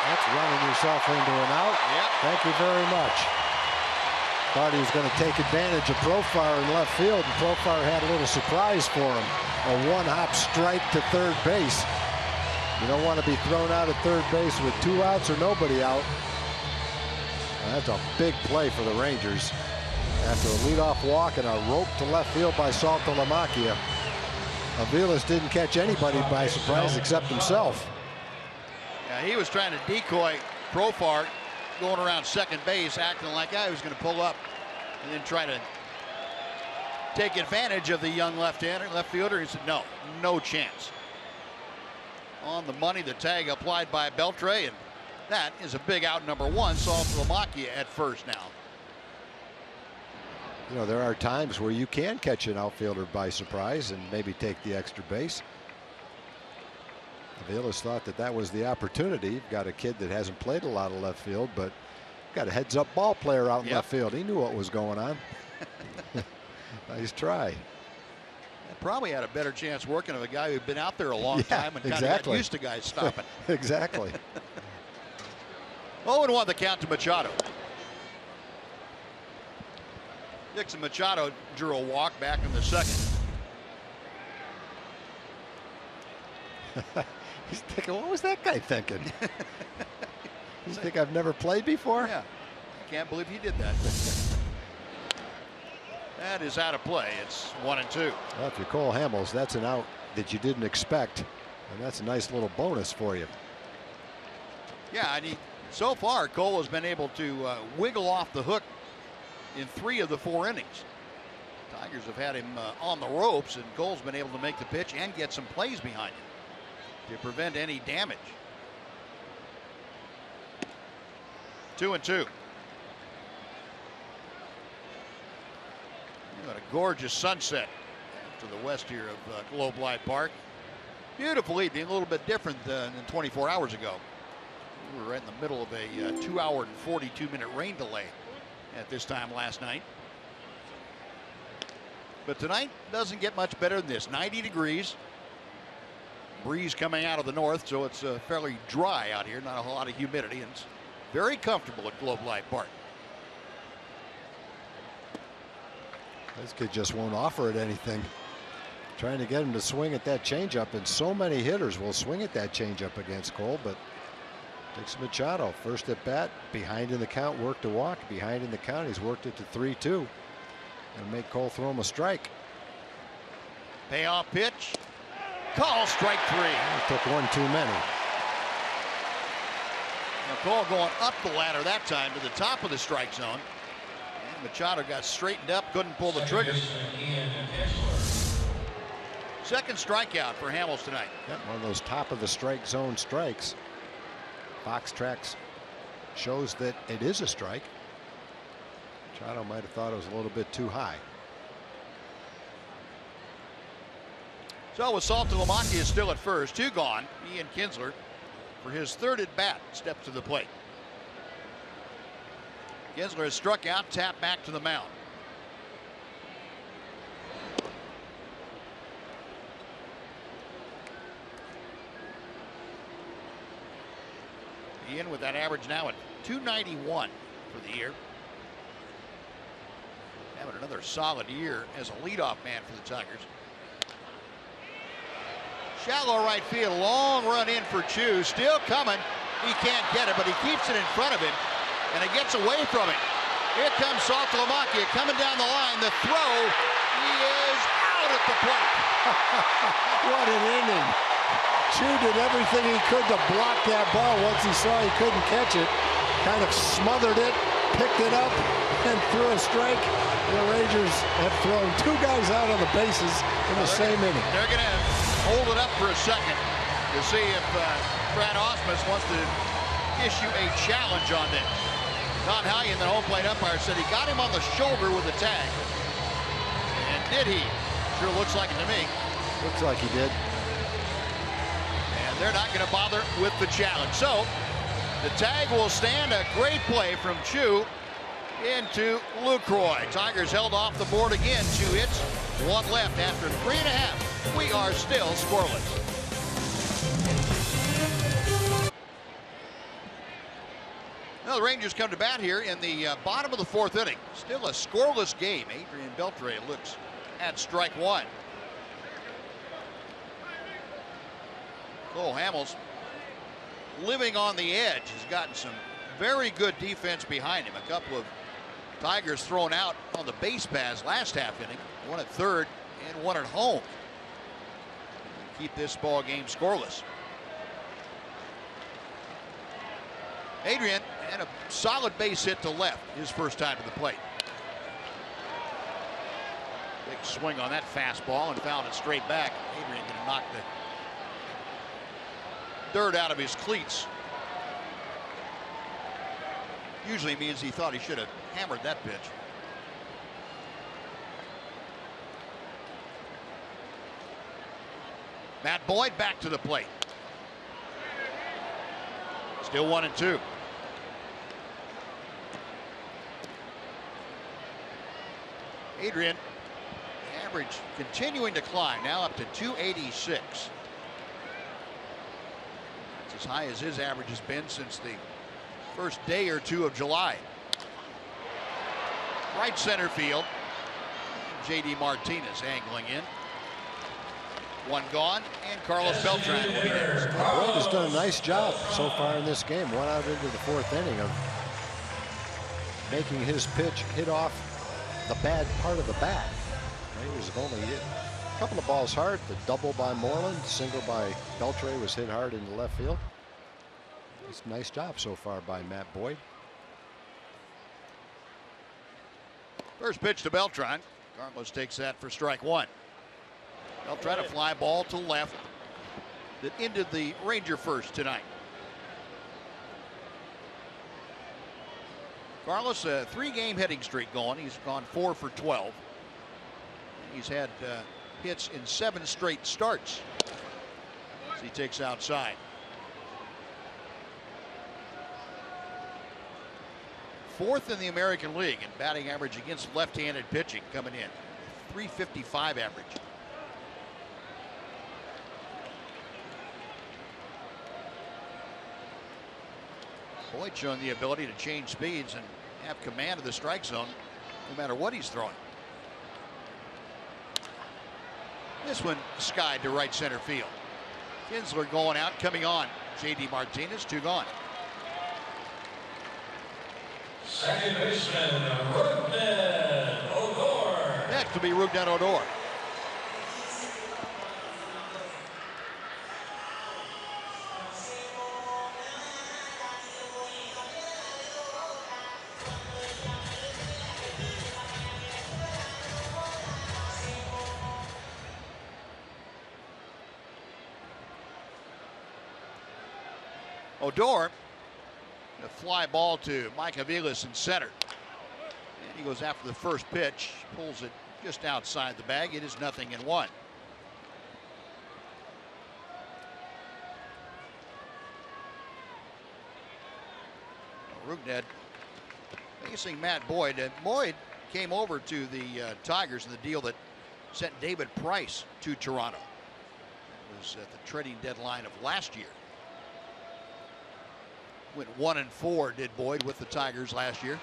That's running yourself into an out. Yep. Thank you very much. Thought he was going to take advantage of Profar in left field, and Profar had a little surprise for him. A 1-hop strike to 3rd base. You don't want to be thrown out at 3rd base with 2 outs or nobody out. That's a big play for the Rangers. After a leadoff walk and a rope to left field by Saltalamacchia, Avilas didn't catch anybody by surprise except himself. Yeah, he was trying to decoy Profar going around 2nd base, acting like I was going to pull up and then try to take advantage of the young left fielder. He said, no chance. On the money, the tag applied by Beltre, and that is a big out, number 1. Saltalamacchia at first now. There are times where you can catch an outfielder by surprise and maybe take the extra base. Avilas thought that was the opportunity. You've got a kid that hasn't played a lot of left field, but got a heads-up ball player out in left field. He knew what was going on. Nice try. Probably had a better chance working with a guy who'd been out there a long time and kind of got used to guys stopping. Exactly. 0-1 the count to Machado. Dixon Machado drew a walk back in the 2nd. He's thinking, what was that guy thinking? You think I've never played before? Yeah. I can't believe he did that. That is out of play. It's 1-2. Well, if you're Cole Hamels, that's an out that you didn't expect. And that's a nice little bonus for you. Yeah, and so far, Cole has been able to wiggle off the hook in 3 of the 4 innings. Tigers have had him on the ropes, and Cole's been able to make the pitch and get some plays behind him to prevent any damage. 2-2. What a gorgeous sunset to the west here of Globe Life Park. Beautiful evening, a little bit different than 24 hours ago. We were right in the middle of a 2-hour and 42-minute rain delay at this time last night. But tonight doesn't get much better than this. 90 degrees. Breeze coming out of the north, so it's fairly dry out here. Not a whole lot of humidity, and it's very comfortable at Globe Life Park. This kid just won't offer it anything. Trying to get him to swing at that changeup, and so many hitters will swing at that changeup against Cole, but Dix Machado, first at bat, behind in the count, worked a walk, behind in the count, he's worked it to 3-2. And make Cole throw him a strike. Payoff pitch. Call strike 3. It took one too many. Now Cole going up the ladder that time to the top of the strike zone. And Machado got straightened up, couldn't pull the trigger. Second strikeout for Hamels tonight. Yep, one of those top of the strike zone strikes. Box tracks shows that it is a strike. Machado might have thought it was a little bit too high. So with Saltalamacchia is still at first, 2 gone. Ian Kinsler, for his third at bat, steps to the plate. Kinsler has struck out, tapped back to the mound. Ian with that average now at 291 for the year. Having another solid year as a leadoff man for the Tigers. Shallow right field, long run in for Chu, still coming. He can't get it, but he keeps it in front of him, and it gets away from him. Here comes Saltalamacchia coming down the line. The throw, he is out at the plate. What an inning. Chu did everything he could to block that ball. Once he saw he couldn't catch it, kind of smothered it, picked it up, and threw a strike. The Rangers have thrown 2 guys out on the bases in the same inning. They're going to hold it up for a second to see if Brad Ausmus wants to issue a challenge on this. Don Hallion, the home plate umpire, said he got him on the shoulder with a tag. And did he? Sure looks like it to me. Looks like he did. And they're not going to bother with the challenge. So the tag will stand. A great play from Chu into Lucroy. Tigers held off the board again. 2 hits, 1 left after 3.5. We are still scoreless. Well, the Rangers come to bat here in the bottom of the 4th inning. Still a scoreless game. Adrian Beltre looks at strike 1. Cole Hamels, living on the edge, has gotten some very good defense behind him. A couple of Tigers thrown out on the base paths last half inning. 1 at third and 1 at home. Keep this ball game scoreless. Adrian and a solid base hit to left his first time to the plate. Big swing on that fastball and fouled it straight back. Adrian going to knock the dirt out of his cleats. Usually means he thought he should have hammered that pitch. Matt Boyd back to the plate. Still 1-2. Adrian, average continuing to climb, now up to 286. That's as high as his average has been since the first day or 2 of July. Right center field. J.D. Martinez angling in. 1 gone, and Carlos Beltran will be next. Boyd has done a nice job so far in this game. 1 out into the 4th inning of making his pitch hit off the bad part of the bat. Rangers have only hit a couple of balls hard. The double by Moreland, single by Beltre was hit hard into left field. It's a nice job so far by Matt Boyd. First pitch to Beltran. Carlos takes that for strike 1. Beltran, a fly ball to left that ended the Ranger first tonight. Carlos, a 3-game hitting streak going. He's gone 4 for 12. He's had hits in 7 straight starts. as he takes outside. Fourth in the American League in batting average against left-handed pitching coming in. 355 average. Boyd showing the ability to change speeds and have command of the strike zone no matter what he's throwing. This one skied to right center field. Kinsler going out, coming on. J.D. Martinez, 2 gone. Second baseman, Rugden Odor. Next will be Rugden Odor. Odor, a fly ball to Mike Aviles in center. And he goes after the first pitch, pulls it just outside the bag. It is 0-1. Rugden facing Matt Boyd. Boyd came over to the Tigers in the deal that sent David Price to Toronto. It was at the trading deadline of last year. Went 1-4, did Boyd, with the Tigers last year.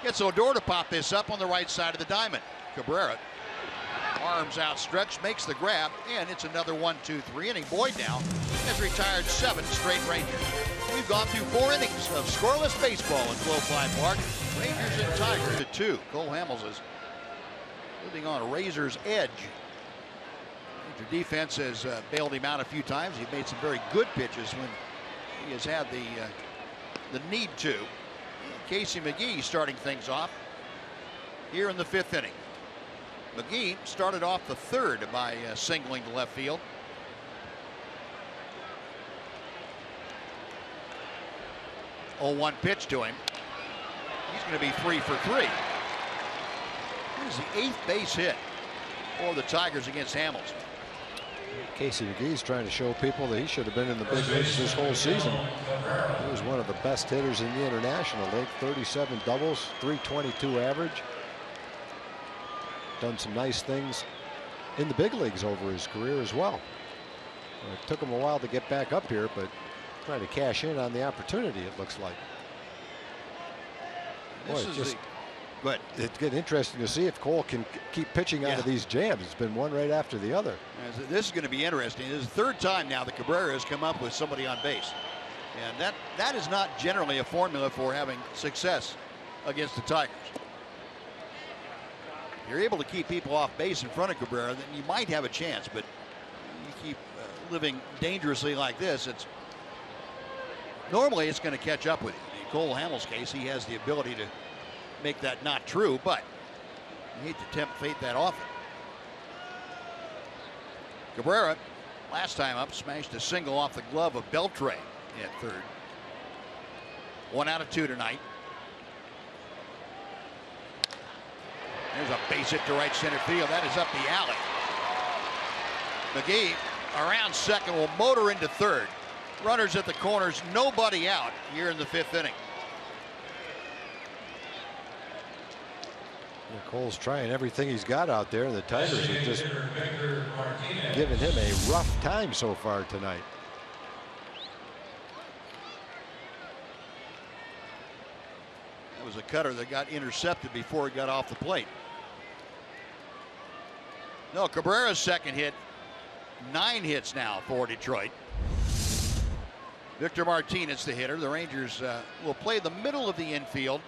Gets Odor to pop this up on the right side of the diamond. Cabrera, arms outstretched, makes the grab, and it's another 1-2-3 inning. Boyd now has retired 7 straight Rangers. We've gone through 4 innings of scoreless baseball at Globe Life Park. Rangers and Tigers at 2. Cole Hamels is living on a razor's edge. Ranger defense has bailed him out a few times. He made some very good pitches when he has had the need to. Casey McGee starting things off here in the 5th inning. McGee started off the 3rd by singling to left field. Oh, 1 pitch to him. He's going to be 3 for 3. This is the 8th base hit for the Tigers against Hamels. Casey McGee's trying to show people that he should have been in the big leagues this whole season. He was one of the best hitters in the International League. 37 doubles, 322 average. Done some nice things in the big leagues over his career as well. It took him a while to get back up here, but trying to cash in on the opportunity, it looks like. But it's getting interesting to see if Cole can keep pitching out of these jams. It's been one right after the other. This is going to be interesting. This is the 3rd time now that Cabrera has come up with somebody on base. And that is not generally a formula for having success against the Tigers. If you're able to keep people off base in front of Cabrera, then you might have a chance. But you keep living dangerously like this, normally it's going to catch up with you. In Cole Hamels' case, he has the ability to make that not true, but you hate to tempt fate that often. Cabrera, last time up, smashed a single off the glove of Beltre at 3rd. 1 out of 2 tonight. There's a base hit to right center field. That is up the alley. McGee around 2nd will motor into 3rd. Runners at the corners, nobody out here in the 5th inning. Cole's trying everything he's got out there, and the Tigers have just given him a rough time so far tonight. That was a cutter that got intercepted before it got off the plate. No, Cabrera's 2nd hit. 9 hits now for Detroit. Victor Martinez, the hitter. The Rangers will play the middle of the infield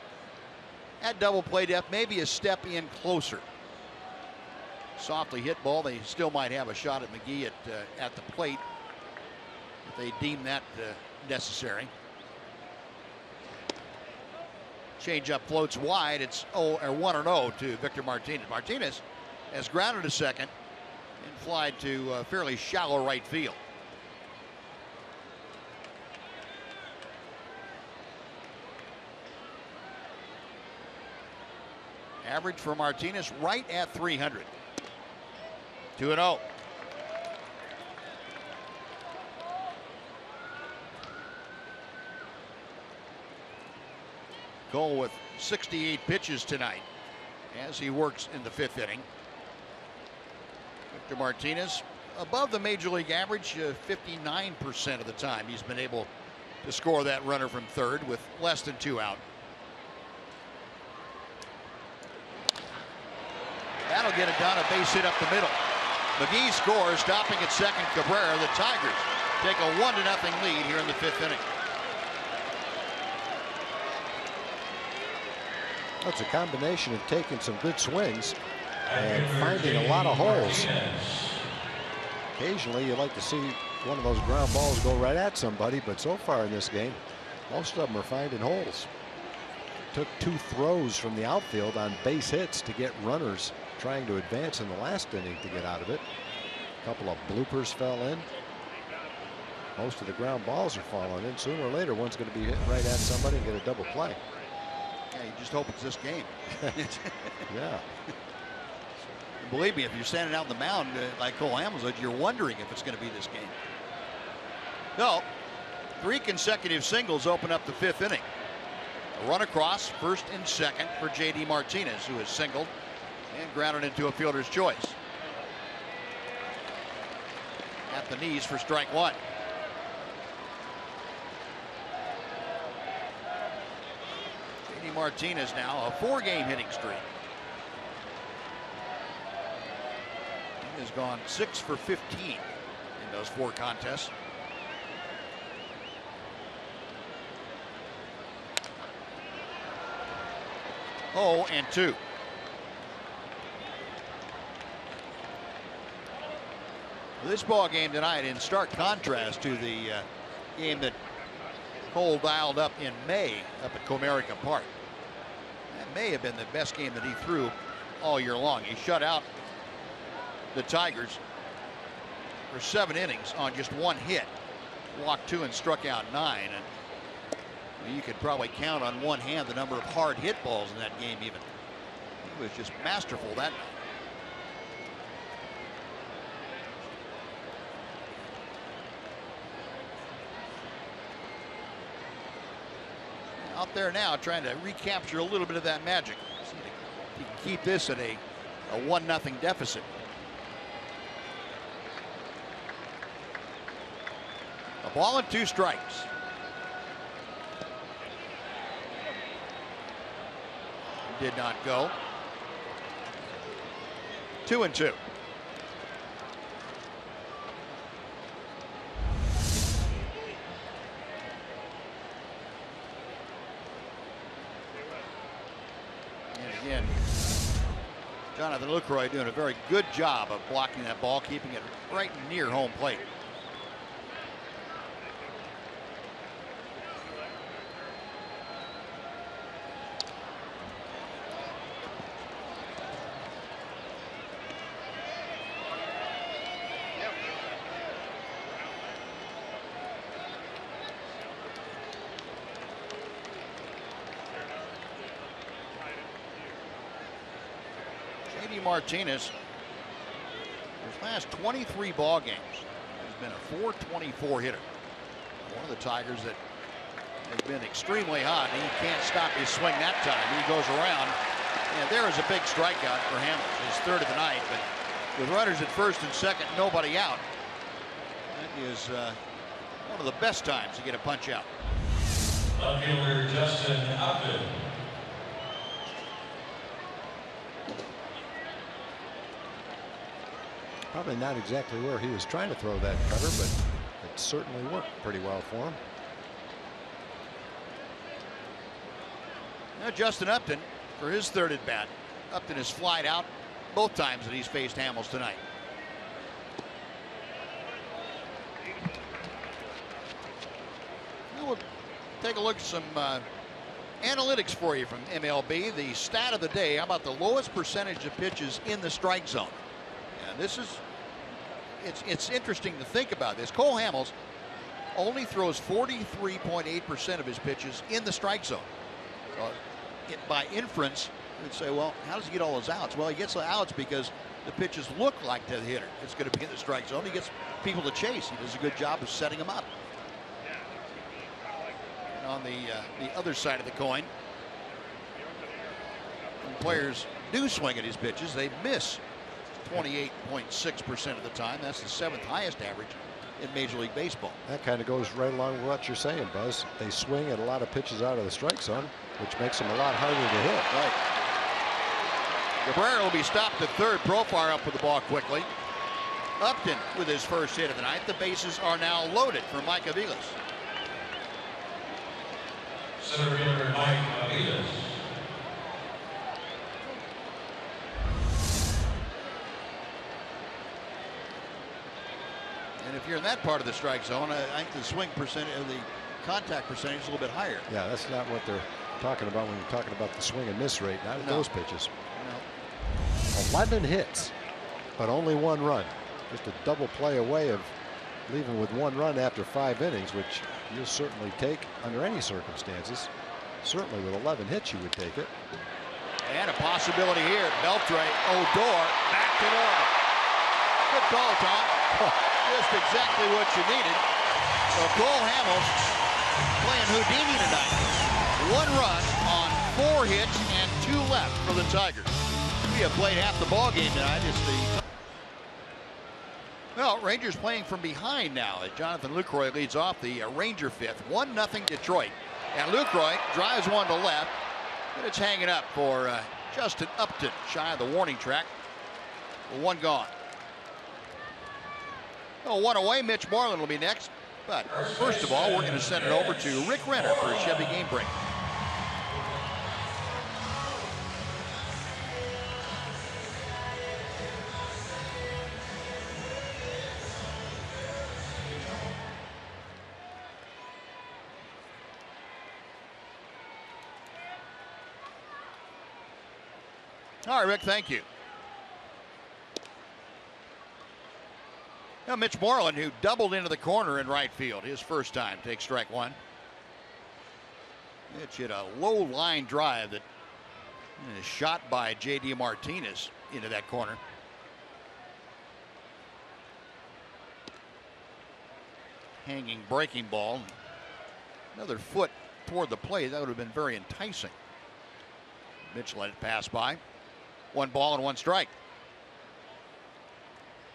at double play depth, maybe a step in closer. Softly hit ball. They still might have a shot at McGee at the plate if they deem that necessary. Changeup floats wide. It's 1-0 to Victor Martinez. Martinez has grounded to 2nd and flied to fairly shallow right field. Average for Martinez right at 300. 2-0. Cole with 68 pitches tonight as he works in the 5th inning. Victor Martinez above the major league average 59% of the time he's been able to score that runner from third with less than 2 out. That'll get it done, a base hit up the middle. McGee scores, stopping at second Cabrera. The Tigers take a 1-0 lead here in the 5th inning. It's a combination of taking some good swings and finding a lot of holes. Occasionally you like to see one of those ground balls go right at somebody, but so far in this game most of them are finding holes. Took 2 throws from the outfield on base hits to get runners trying to advance in the last inning to get out of it. A couple of bloopers fell in. Most of the ground balls are falling in. Sooner or later one's going to be hit right at somebody and get a double play. Yeah, you just hope it's this game. Yeah. Believe me, if you're standing out on the mound like Cole Hamels, you're wondering if it's going to be this game. No, 3 consecutive singles open up the 5th inning. A run across first and second for J.D. Martinez, who has singled and grounded into a fielder's choice. At the knees for strike 1. J.D. Martinez now a 4-game hitting streak. He has gone 6 for 15 in those 4 contests. Oh, and 2. This ball game tonight in stark contrast to the game that Cole dialed up in May up at Comerica Park. That may have been the best game that he threw all year long. He shut out the Tigers for 7 innings on just 1 hit, walked 2 and struck out 9. And well, you could probably count on one hand the number of hard hit balls in that game. Even he was just masterful that night. Out there now trying to recapture a little bit of that magic. See if he can keep this at a 1-0 deficit. A ball and 2 strikes. Did not go. 2 and 2. Again, Jonathan Lucroy doing a very good job of blocking that ball, keeping it right near home plate. J.D. Martinez, his last 23 ball games, has been a .424 hitter. One of the Tigers that has been extremely hot. He can't stop his swing that time. He goes around, and there is a big strikeout for Hamels, his 3rd of the night. But with runners at first and second, nobody out, that is one of the best times to get a punch out. Outfielder Justin Upton. Probably not exactly where he was trying to throw that cutter, but it certainly worked pretty well for him. Now Justin Upton for his 3rd at bat. Upton has flied out both times that he's faced Hamels tonight. Now we'll take a look at some analytics for you from MLB. The stat of the day: how about the lowest percentage of pitches in the strike zone? And this is, it's interesting to think about this. Cole Hamels only throws 43.8% of his pitches in the strike zone. By inference, you'd say, well, how does he get all those outs? Well, he gets the outs because the pitches look like to the hitter it's going to be in the strike zone. He gets people to chase. He does a good job of setting them up. And on the other side of the coin, when players do swing at his pitches, they miss 28.6% of the time. That's the 7th highest average in Major League Baseball. That kind of goes right along with what you're saying, Buzz. They swing at a lot of pitches out of the strike zone, which makes them a lot harder to hit. Right. Cabrera will be stopped at third. Profar up with the ball quickly. Upton with his first hit of the night. The bases are now loaded for Mike Aviles. Center fielder Mike Aviles. And if you're in that part of the strike zone, I think the swing percentage, the contact percentage is a little bit higher. Yeah, that's not what they're talking about when you're talking about the swing and miss rate. Not those pitches. No. 11 hits, but only 1 run. Just a double play away of leaving with 1 run after 5 innings, which you'll certainly take under any circumstances. Certainly with 11 hits, you would take it. And a possibility here. Beltre, Odor, back to normal. Good call, Tom. Just exactly what you needed. So Cole Hamels playing Houdini tonight. 1 run on 4 hits and 2 left for the Tigers. We have played half the ball game tonight. Well, Rangers playing from behind now. Jonathan Lucroy leads off the Ranger 5th. 1-0 Detroit. And Lucroy drives one to left. And it's hanging up for Justin Upton, shy of the warning track. 1 gone. Oh, 1 away. Mitch Moreland will be next. But first of all, we're going to send it over to Rick Renner for a Chevy Game Break. All right, Rick, thank you. Now, Mitch Moreland, who doubled into the corner in right field his first time, takes strike 1. Mitch hit a low line drive that is shot by J.D. Martinez into that corner. Hanging breaking ball. Another foot toward the plate. That would have been very enticing. Mitch let it pass by. 1 ball and 1 strike.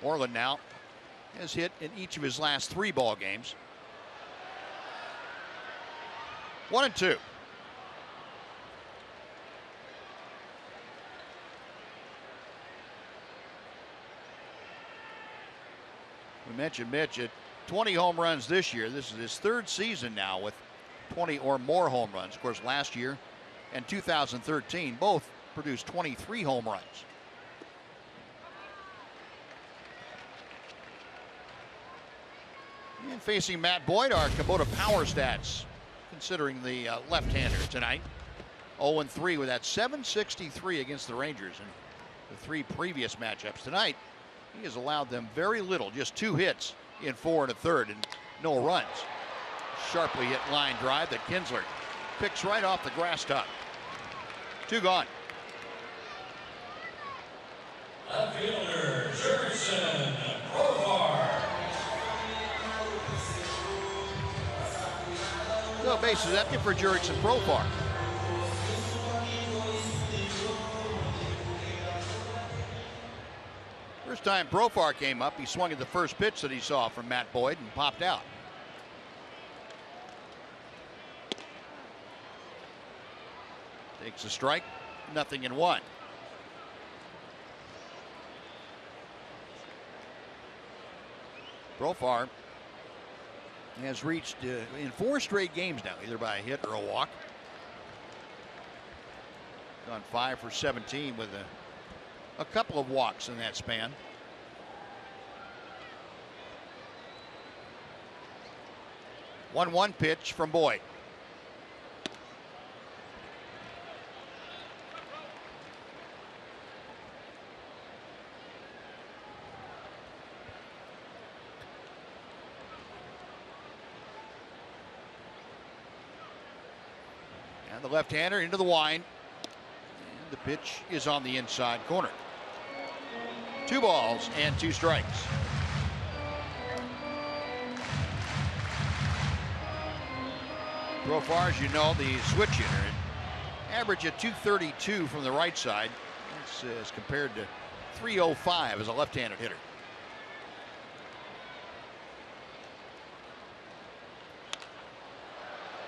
Moreland now has hit in each of his last 3 ball games. 1-2. We mentioned Mitch at 20 home runs this year. This is his 3rd season now with 20 or more home runs. Of course, last year and 2013 both produced 23 home runs. And facing Matt Boyd are Kubota power stats, considering the left-hander tonight. 0-3 with that .763 against the Rangers in the 3 previous matchups. Tonight, he has allowed them very little, just 2 hits in 4 1/3 and no runs. Sharply hit line drive that Kinsler picks right off the grass top. 2 gone. Left fielder Jurickson Profar. No bases empty for Jurickson Profar. First time Profar came up, he swung at the first pitch that he saw from Matt Boyd and popped out. Takes a strike, 0-1. Profar has reached in 4 straight games now, either by a hit or a walk. Gone 5 for 17 with a couple of walks in that span. One pitch from Boyd. And the left-hander into the wind. And the pitch is on the inside corner. 2 balls and 2 strikes. Profar, as you know, the switch hitter. Average at 232 from the right side. That's as compared to 305 as a left-handed hitter.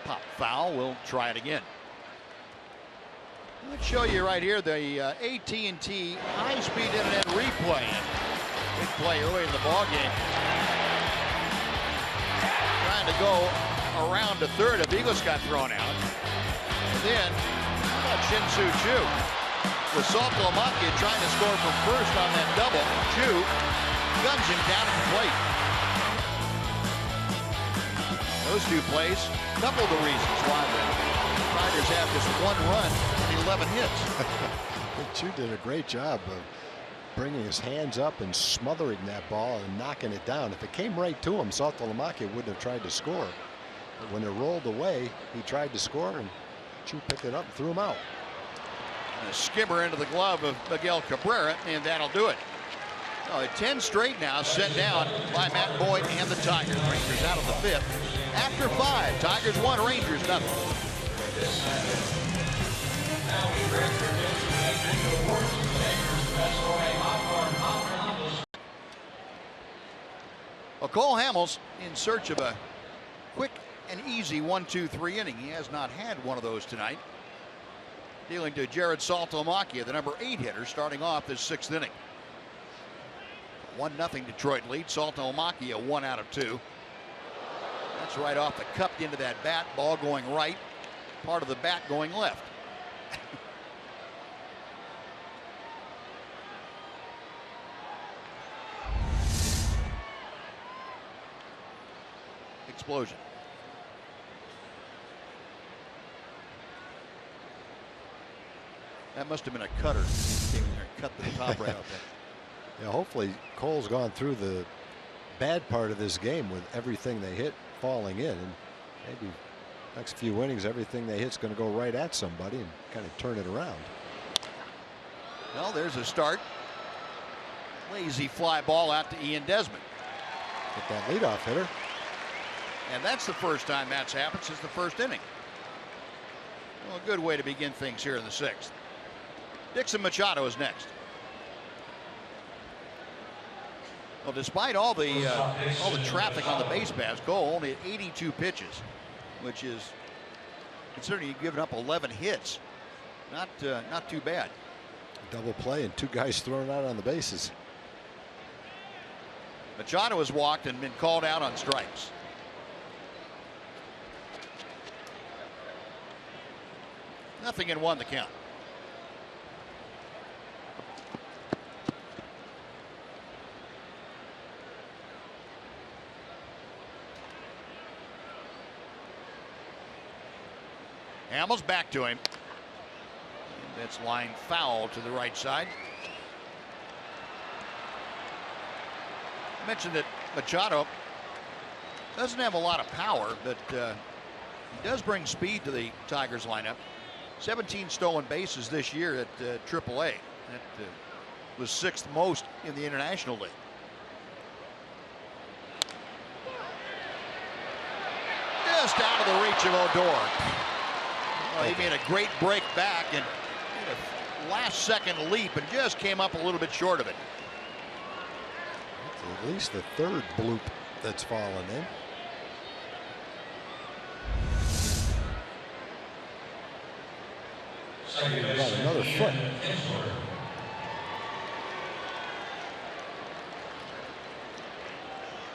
Pop foul. We'll try it again. Let's show you right here the AT&T high-speed internet replay. Big play early in the ball game. Trying to go around to third. Avigos got thrown out. And then how about Shin-Soo Choo? With Saltalamacchia trying to score from first on that double. Choo guns him down at the plate. Those two plays, couple of the reasons why the Tigers have just one run and 11 hits. Choo did a great job of bringing his hands up and smothering that ball and knocking it down. If it came right to him, Saltalamacchia wouldn't have tried to score. But when it rolled away, he tried to score, and Choo picked it up and threw him out. And a skimmer into the glove of Miguel Cabrera, and that'll do it. 10 straight now sent down by Matt Boyd and the Tigers. Rangers out of the fifth. After 5, Tigers 1, Rangers nothing. Well, Cole Hamels in search of a quick and easy 1-2-3 inning. He has not had one of those tonight. Dealing to Jared Saltalamacchia, the number 8 hitter, starting off this 6th inning. 1-0 Detroit lead. Saltalamacchia 1 out of 2. That's right off the cup into that bat. Ball going right. Part of the bat going left. Explosion. That must have been a cutter. Came in there and cut the top right off that. Yeah, hopefully Cole's gone through the bad part of this game with everything they hit falling in, and maybe next few innings everything they hit's going to go right at somebody and kind of turn it around. Well, there's a start. Lazy fly ball out to Ian Desmond. Get that leadoff hitter. And that's the first time that's happened since the first inning. Well, a good way to begin things here in the 6th. Dixon Machado is next. Well, despite all the traffic on the base paths, Cole only at 82 pitches, which is, considering you've given up 11 hits, not too bad. Double play and 2 guys thrown out on the bases. Machado has walked and been called out on strikes. Nothing in 1 the count. Hamels back to him. And that's line foul to the right side. I mentioned that Machado doesn't have a lot of power, but he does bring speed to the Tigers lineup. 17 stolen bases this year at AAA. That was 6th most in the International League. Just out of the reach of Odor. Well, he made a great break back and made a last-second leap and just came up a little bit short of it. That's at least the 3rd bloop that's fallen in. About another foot.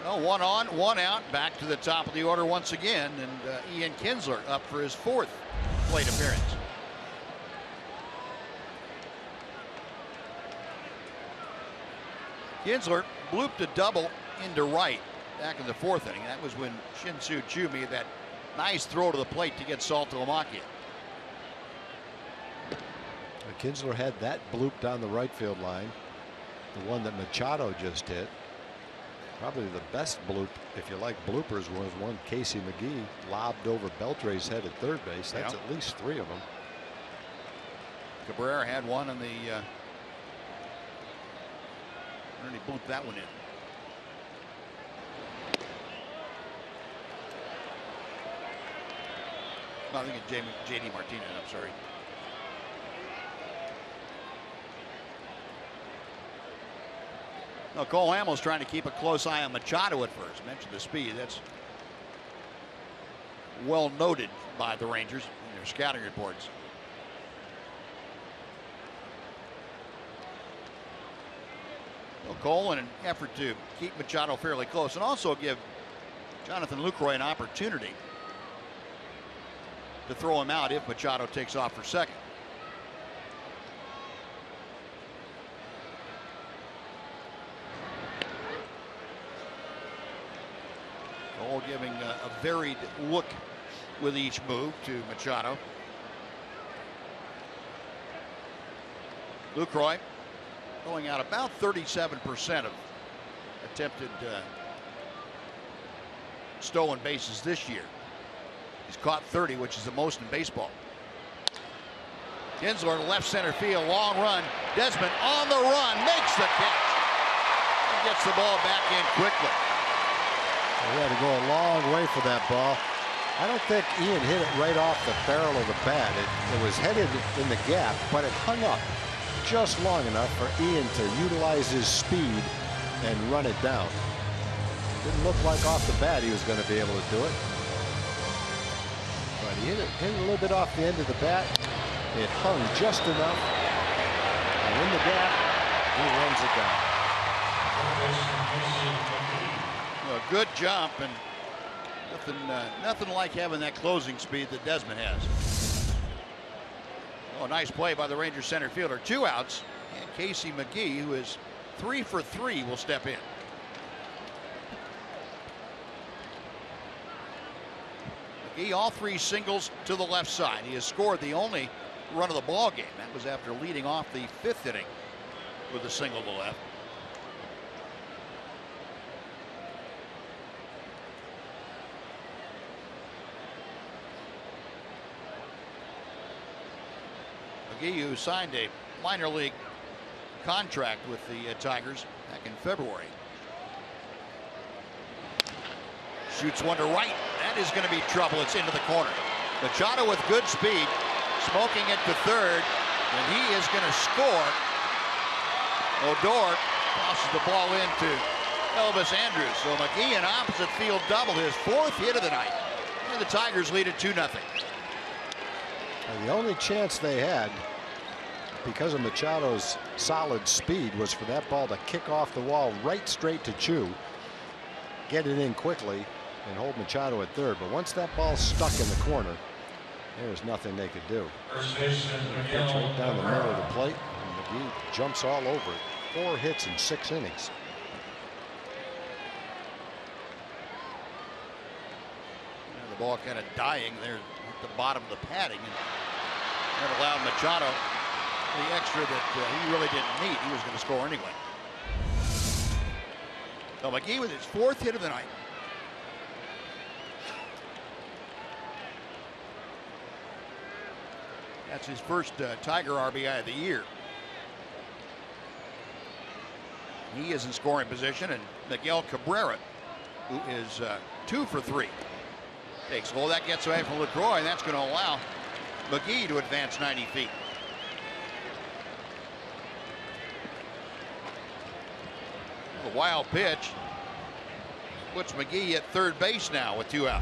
Well, 1 on, 1 out. Back to the top of the order once again, and Ian Kinsler up for his 4th plate appearance. Kinsler blooped a double into right back in the 4th inning. That was when Shin-Soo Choo made that nice throw to the plate to get Saltalamacchia. Kinsler had that bloop down the right field line, the one that Machado just hit. Probably the best bloop, if you like bloopers, was one Casey McGee lobbed over Beltre's head at third base. That's at least 3 of them. Cabrera had one on the and he blooped that one in. No, I think it's J.D. Martinez. I'm sorry. Now, Cole Hamels trying to keep a close eye on Machado at first. Mentioned the speed. That's well noted by the Rangers in their scouting reports. Well, Cole, in an effort to keep Machado fairly close and also give Jonathan Lucroy an opportunity to throw him out if Machado takes off for second. Cole giving a varied look with each move to Machado. Lucroy going out about 37% of attempted stolen bases this year. He's caught 30, which is the most in baseball. Kinsler left center field, long run. Desmond on the run, makes the catch. He gets the ball back in quickly. He had to go a long way for that ball. I don't think Ian hit it right off the barrel of the bat. It was headed in the gap, but it hung up just long enough for Ian to utilize his speed and run it down. Didn't look like off the bat he was going to be able to do it. But he hit it a little bit off the end of the bat. It hung just enough. And in the gap, he runs it down. A good jump, and nothing like having that closing speed that Desmond has. Oh, nice play by the Rangers center fielder. 2 outs, and Casey McGee, who is 3 for 3, will step in. McGee, all 3 singles to the left side. He has scored the only run of the ball game. That was after leading off the 5th inning with a single to left. McGee, who signed a minor league contract with the Tigers back in February. Shoots one to right. That is going to be trouble. It's into the corner. Machado with good speed, smoking it to third, and he is going to score. Odor tosses the ball into Elvis Andrus. So McGee, an opposite field double, his 4th hit of the night. And the Tigers lead it 2-0. And the only chance they had, because of Machado's solid speed, was for that ball to kick off the wall right straight to Chu, get it in quickly, and hold Machado at third. But once that ball stuck in the corner, there's nothing they could do. Pitch right down the middle of the plate, and McGee jumps all over it. 4 hits in 6 innings. The ball kind of dying there at the bottom of the padding, and that allowed Machado the extra that he really didn't need. He was going to score anyway. So McGee with his 4th hit of the night. That's his first Tiger RBI of the year. He is in scoring position, and Miguel Cabrera, who is 2 for 3. Takes low. That gets away from LaCroix, and that's going to allow McGee to advance 90 feet. A wild pitch puts McGee at third base now with 2 out.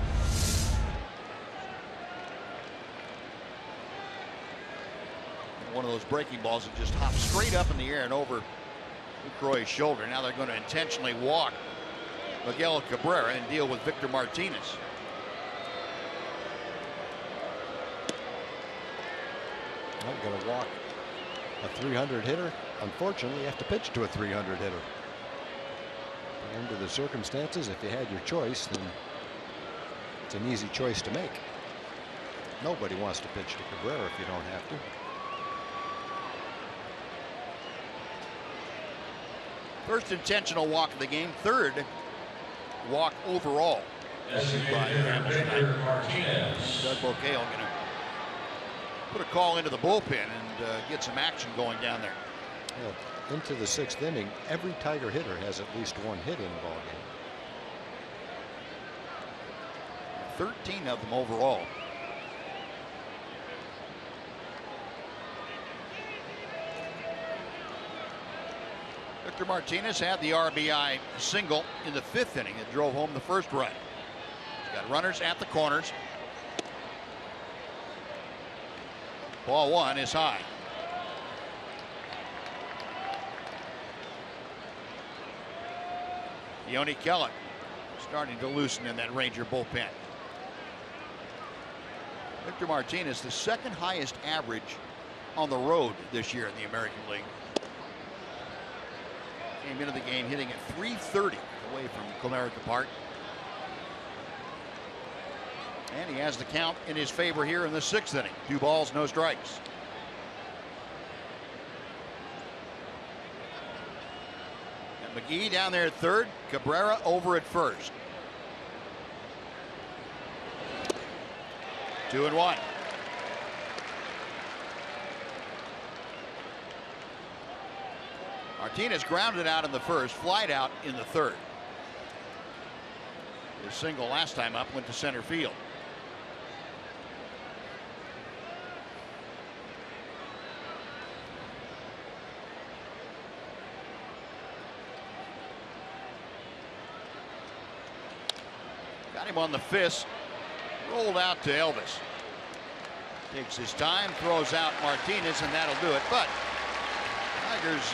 One of those breaking balls that just hops straight up in the air and over LaCroix's shoulder. Now they're going to intentionally walk Miguel Cabrera and deal with Victor Martinez. I'm going to walk a 300 hitter. Unfortunately, you have to pitch to a 300 hitter. But under the circumstances, if you had your choice, then it's an easy choice to make. Nobody wants to pitch to Cabrera if you don't have to. First intentional walk of the game, 3rd walk overall. By Hamels. Doug Bocale going to put a call into the bullpen and get some action going down there. Yeah, into the 6th inning, every Tiger hitter has at least 1 hit in the ball game. 13 of them overall. Victor Martinez had the RBI single in the 5th inning that drove home the first run. He's got runners at the corners. Ball 1 is high. Yoni Kellett starting to loosen in that Ranger bullpen. Victor Martinez, the 2nd highest average on the road this year in the American League. Came into the game hitting at .330 away from Comerica Park. And he has the count in his favor here in the 6th inning. 2 balls, no strikes. And McGee down there at third. Cabrera over at first. 2-1. Martinez grounded out in the first, flied out in the third. His single last time up went to center field. Got him on the fist, rolled out to Elvis. Takes his time, throws out Martinez, and that'll do it. But Tigers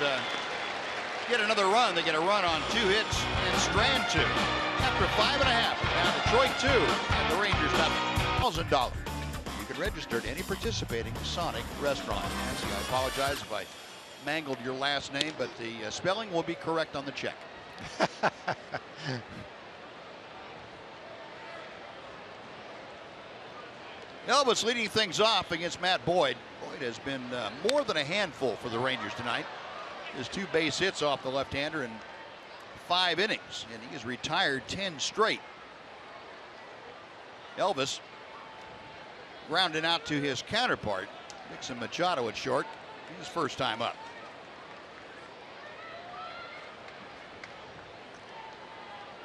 get another run. They get a run on 2 hits and strand 2. After 5.5, now Detroit 2, and the Rangers nothing. $1,000. You can register at any participating Sonic restaurant. Nancy, I apologize if I mangled your last name, but the spelling will be correct on the check. Elvis leading things off against Matt Boyd. Boyd has been more than a handful for the Rangers tonight. His 2 base hits off the left-hander in 5 innings, and he has retired 10 straight. Elvis grounding out to his counterpart, Dixon Machado at short. His first time up.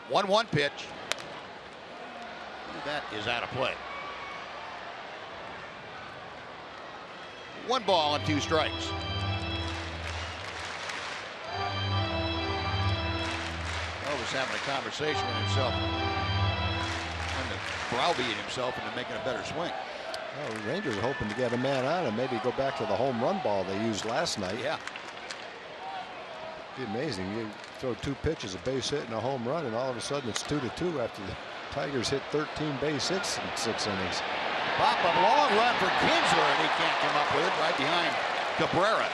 One pitch. That is out of play. 1 ball and 2 strikes. Elvis having a conversation with himself, trying to browbeat himself into making a better swing. Well, the Rangers are hoping to get a man on and maybe go back to the home run ball they used last night. Yeah. It'd be amazing. You throw 2 pitches, a base hit and a home run, and all of a sudden it's 2-2 after the Tigers hit 13 base hits in 6 innings. Pop up, long run for Kinsler, and he can't come up with it, right behind Cabrera.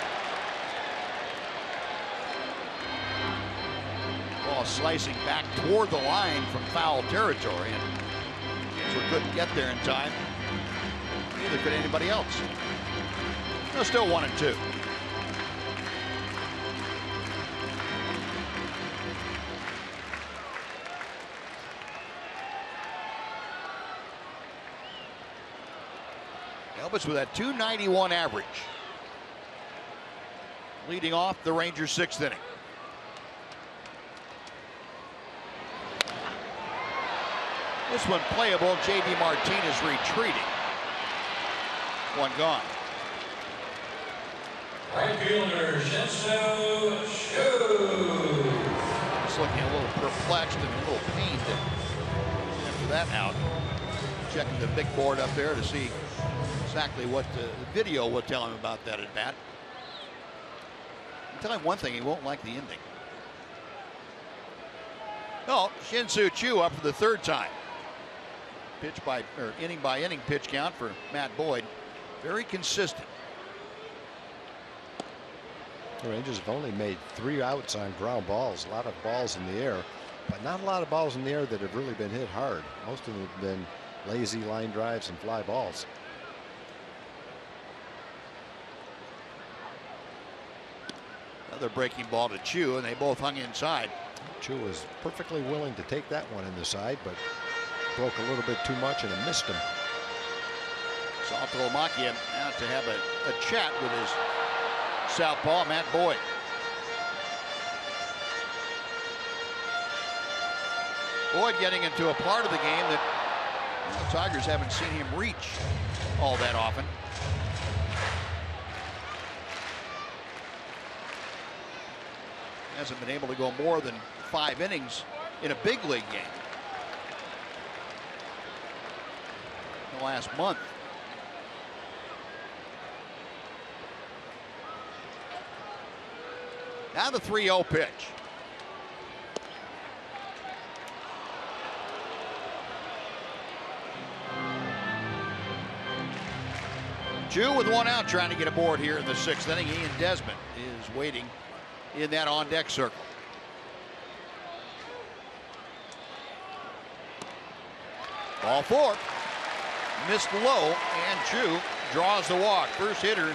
Ball slicing back toward the line from foul territory, and Kinsler couldn't get there in time. Neither could anybody else. They're still 1-2. Elvis with that .291 average, leading off the Rangers' 6th inning. This one playable. J.D. Martinez retreating. 1 gone. Right fielder, Shin-Soo Choo. Just looking a little perplexed and a little pained after that out. Checking the big board up there to see exactly what the video will tell him about that at bat. I'll tell him one thing, he won't like the ending. No, Shin-Soo Choo up for the 3rd time. Pitch by inning pitch count for Matt Boyd. Very consistent. The Rangers have only made 3 outs on ground balls. A lot of balls in the air, but not a lot of balls in the air that have really been hit hard. Most of them have been lazy line drives and fly balls. Another breaking ball to Choo, and they both hung inside. Choo was perfectly willing to take that one in the side, but broke a little bit too much and it missed him. Saltalamacchia out to have a chat with his southpaw, Matt Boyd. Boyd getting into a part of the game that the Tigers haven't seen him reach all that often. hasn't been able to go more than 5 innings in a big league game in the last month. Now the 3-0 pitch. Jew with 1 out, trying to get aboard here in the 6th inning. Ian Desmond is waiting in that on-deck circle. Ball 4. Missed low, and Jew draws the walk. First hitter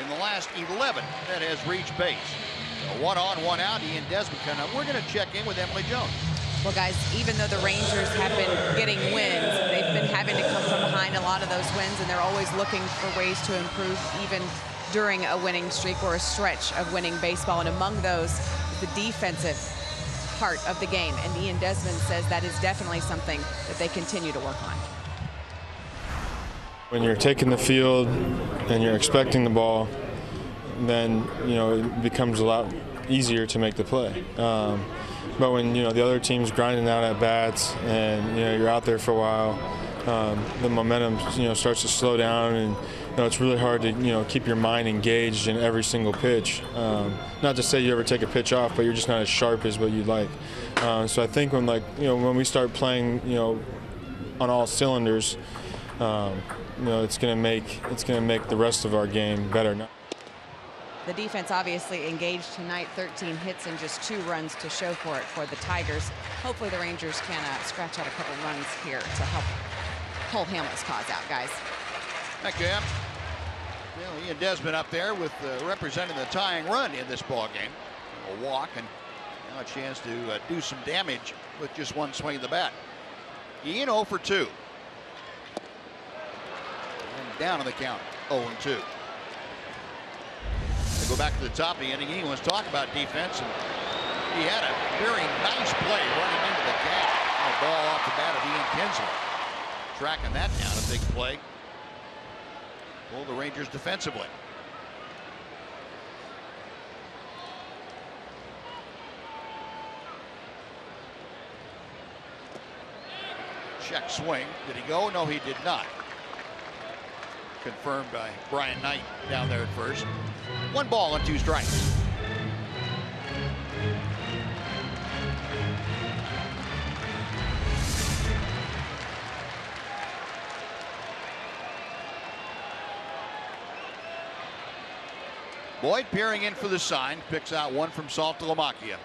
in the last 11 that has reached base. A 1 on, 1 out. Ian Desmond coming up. We're going to check in with Emily Jones. Well, guys, even though the Rangers have been getting wins, they've been having to come from behind a lot of those wins, and they're always looking for ways to improve even during a winning streak or a stretch of winning baseball. And among those, the defensive part of the game. And Ian Desmond says that is definitely something that they continue to work on. When you're taking the field and you're expecting the ball, then, it becomes a lot easier to make the play. But when, the other team's grinding out at bats and, you're out there for a while, the momentum, starts to slow down, and, it's really hard to, keep your mind engaged in every single pitch. Not to say you ever take a pitch off, but you're just not as sharp as what you'd like. So I think when, when we start playing, on all cylinders, it's going to make the rest of our game better. The defense obviously engaged tonight, 13 hits and just 2 runs to show for it for the Tigers. Hopefully the Rangers can scratch out a couple runs here to help pull Hamels' cause out, guys. Thank you, Em. Well, Ian Desmond up there with representing the tying run in this ball game. A walk, and now a chance to do some damage with just 1 swing of the bat. Ian 0 for 2. And down on the count, 0-2. Go back to the top of the inning. Ian was talking about defense, and he had a very nice play running into the gap. A ball off the bat of Ian Kinsler. Tracking that down, a big play. Pull the Rangers defensively. Check swing. Did he go? No, he did not. Confirmed by Brian Knight down there at first. 1 ball and 2 strikes. Boyd peering in for the sign, picks out 1 from Saltalamacchia.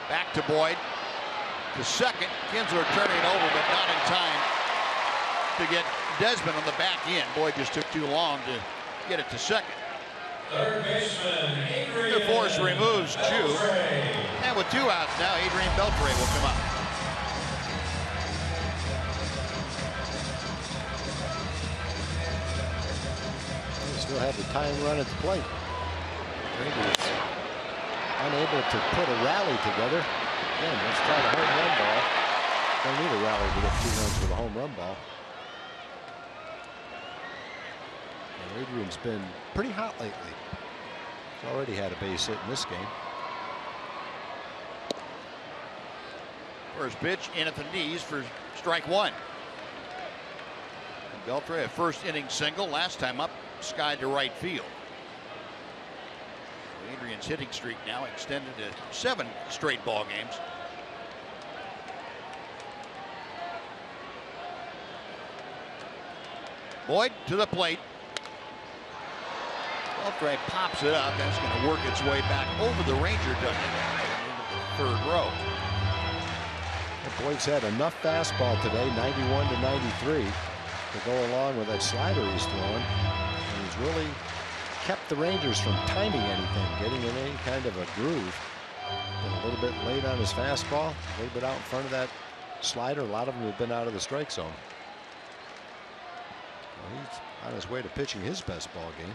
Back to Boyd. To second, Kinsler turning it over, but not in time to get Desmond on the back end. Boyd just took too long to get it to second. Third baseman, Adrian The force removes Jew. Beltre. And with 2 outs now, Adrian Beltre will come up. They still have the tying run at the plate. Rangers unable to put a rally together. Again, let's try the home run ball. Don't need a rally to get 2 runs with a home run ball. And Adrian's been pretty hot lately. He's already had a base hit in this game. First pitch in at the knees for strike 1. And Beltre, a first inning single, last time up, skied to right field. Adrian's hitting streak now extended to 7 straight ball games. Boyd to the plate. Beltre pops it up. That's going to work its way back over the Ranger dugout into the 3rd row. Boyd's had enough fastball today, 91 to 93, to go along with that slider he's throwing. And he's really kept the Rangers from timing anything, getting in any kind of a groove. Been a little bit late on his fastball, a little bit out in front of that slider. A lot of them have been out of the strike zone. Well, he's on his way to pitching his best ball game.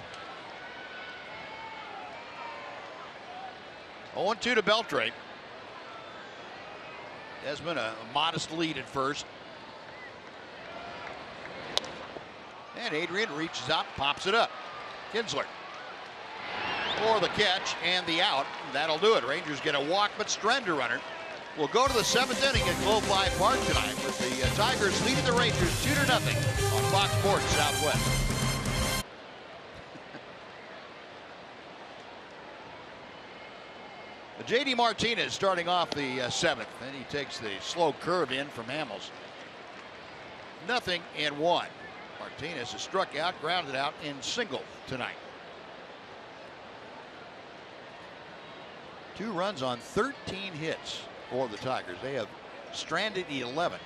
0-2 to Beltre. Desmond a modest lead at first. And Adrian reaches out, pops it up. Kinsler. for the catch and the out. That'll do it. Rangers get a walk, but Strender runner. We'll go to the 7th inning at Globe Life Park tonight with the Tigers leading the Rangers 2-0 on Fox Sports Southwest. J.D. Martinez starting off the 7th, and he takes the slow curve in from Hamels. 0-1. Martinez has struck out, grounded out, and single tonight. 2 runs on 13 hits for the Tigers. They have stranded 11.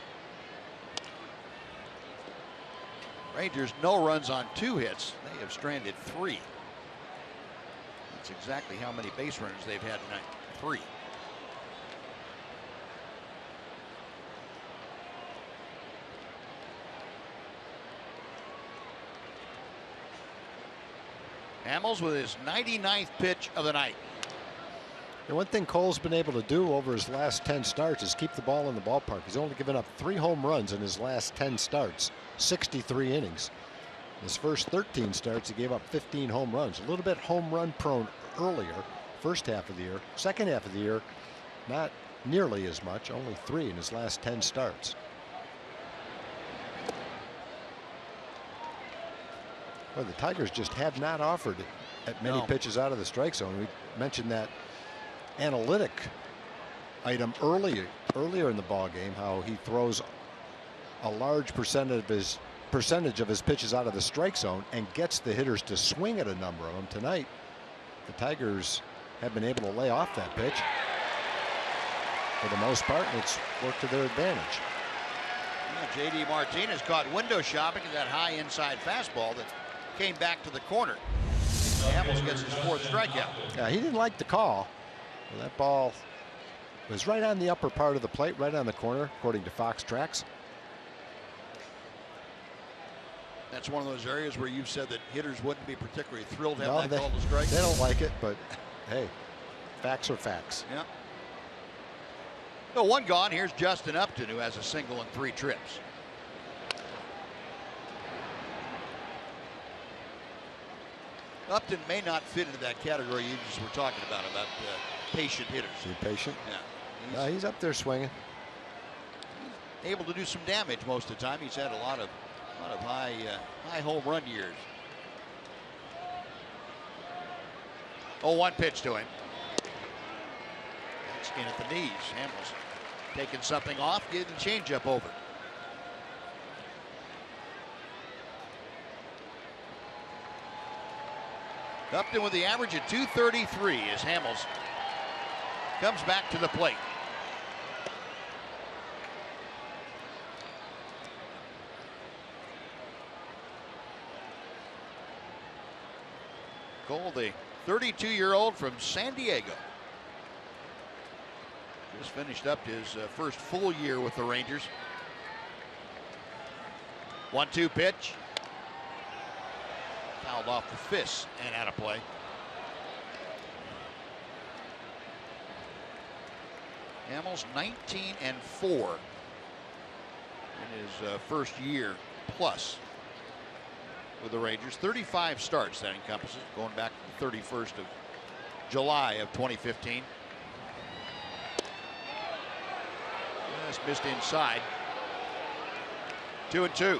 Rangers no runs on 2 hits. They have stranded 3. That's exactly how many base runners they've had tonight. 3. Hamels with his 99th pitch of the night. And one thing Cole's been able to do over his last 10 starts is keep the ball in the ballpark. He's only given up 3 home runs in his last 10 starts, 63 innings. His first 13 starts, he gave up 15 home runs. A little bit home run prone earlier, first half of the year. Second half of the year, not nearly as much, only 3 in his last 10 starts. Well, the Tigers just have not offered at many pitches out of the strike zone. We mentioned that analytic item earlier in the ball game, how he throws a large percentage of his pitches out of the strike zone and gets the hitters to swing at a number of them. Tonight, the Tigers have been able to lay off that pitch for the most part, and it's worked to their advantage. Yeah, J.D. Martinez caught window shopping at that high inside fastball that came back to the corner. Hamels gets his 4th strikeout. Yeah, he didn't like the call. Well, that ball was right on the upper part of the plate, right on the corner, according to Fox Tracks. That's one of those areas where you've said that hitters wouldn't be particularly thrilled to have that call to strike. They don't like it, but hey, facts are facts. Yeah. So 1 gone. Here's Justin Upton, who has a single and 3 trips. Upton may not fit into that category you just were talking about patient hitters. Is he patient? Yeah. He's up there swinging. Able to do some damage most of the time. He's had a lot of high home run years. 0-1 pitch to him. That's in at the knees. Hamels taking something off, getting the changeup over. Upton with the average at 233 as Hamels comes back to the plate. Cole, the 32-year-old from San Diego, just finished up his first full year with the Rangers. 1-2 pitch. Fouled off the fist and out of play. Hamels 19-4 in his first year plus with the Rangers. 35 starts that encompasses, going back to the 31st of July of 2015. Just missed inside. 2-2.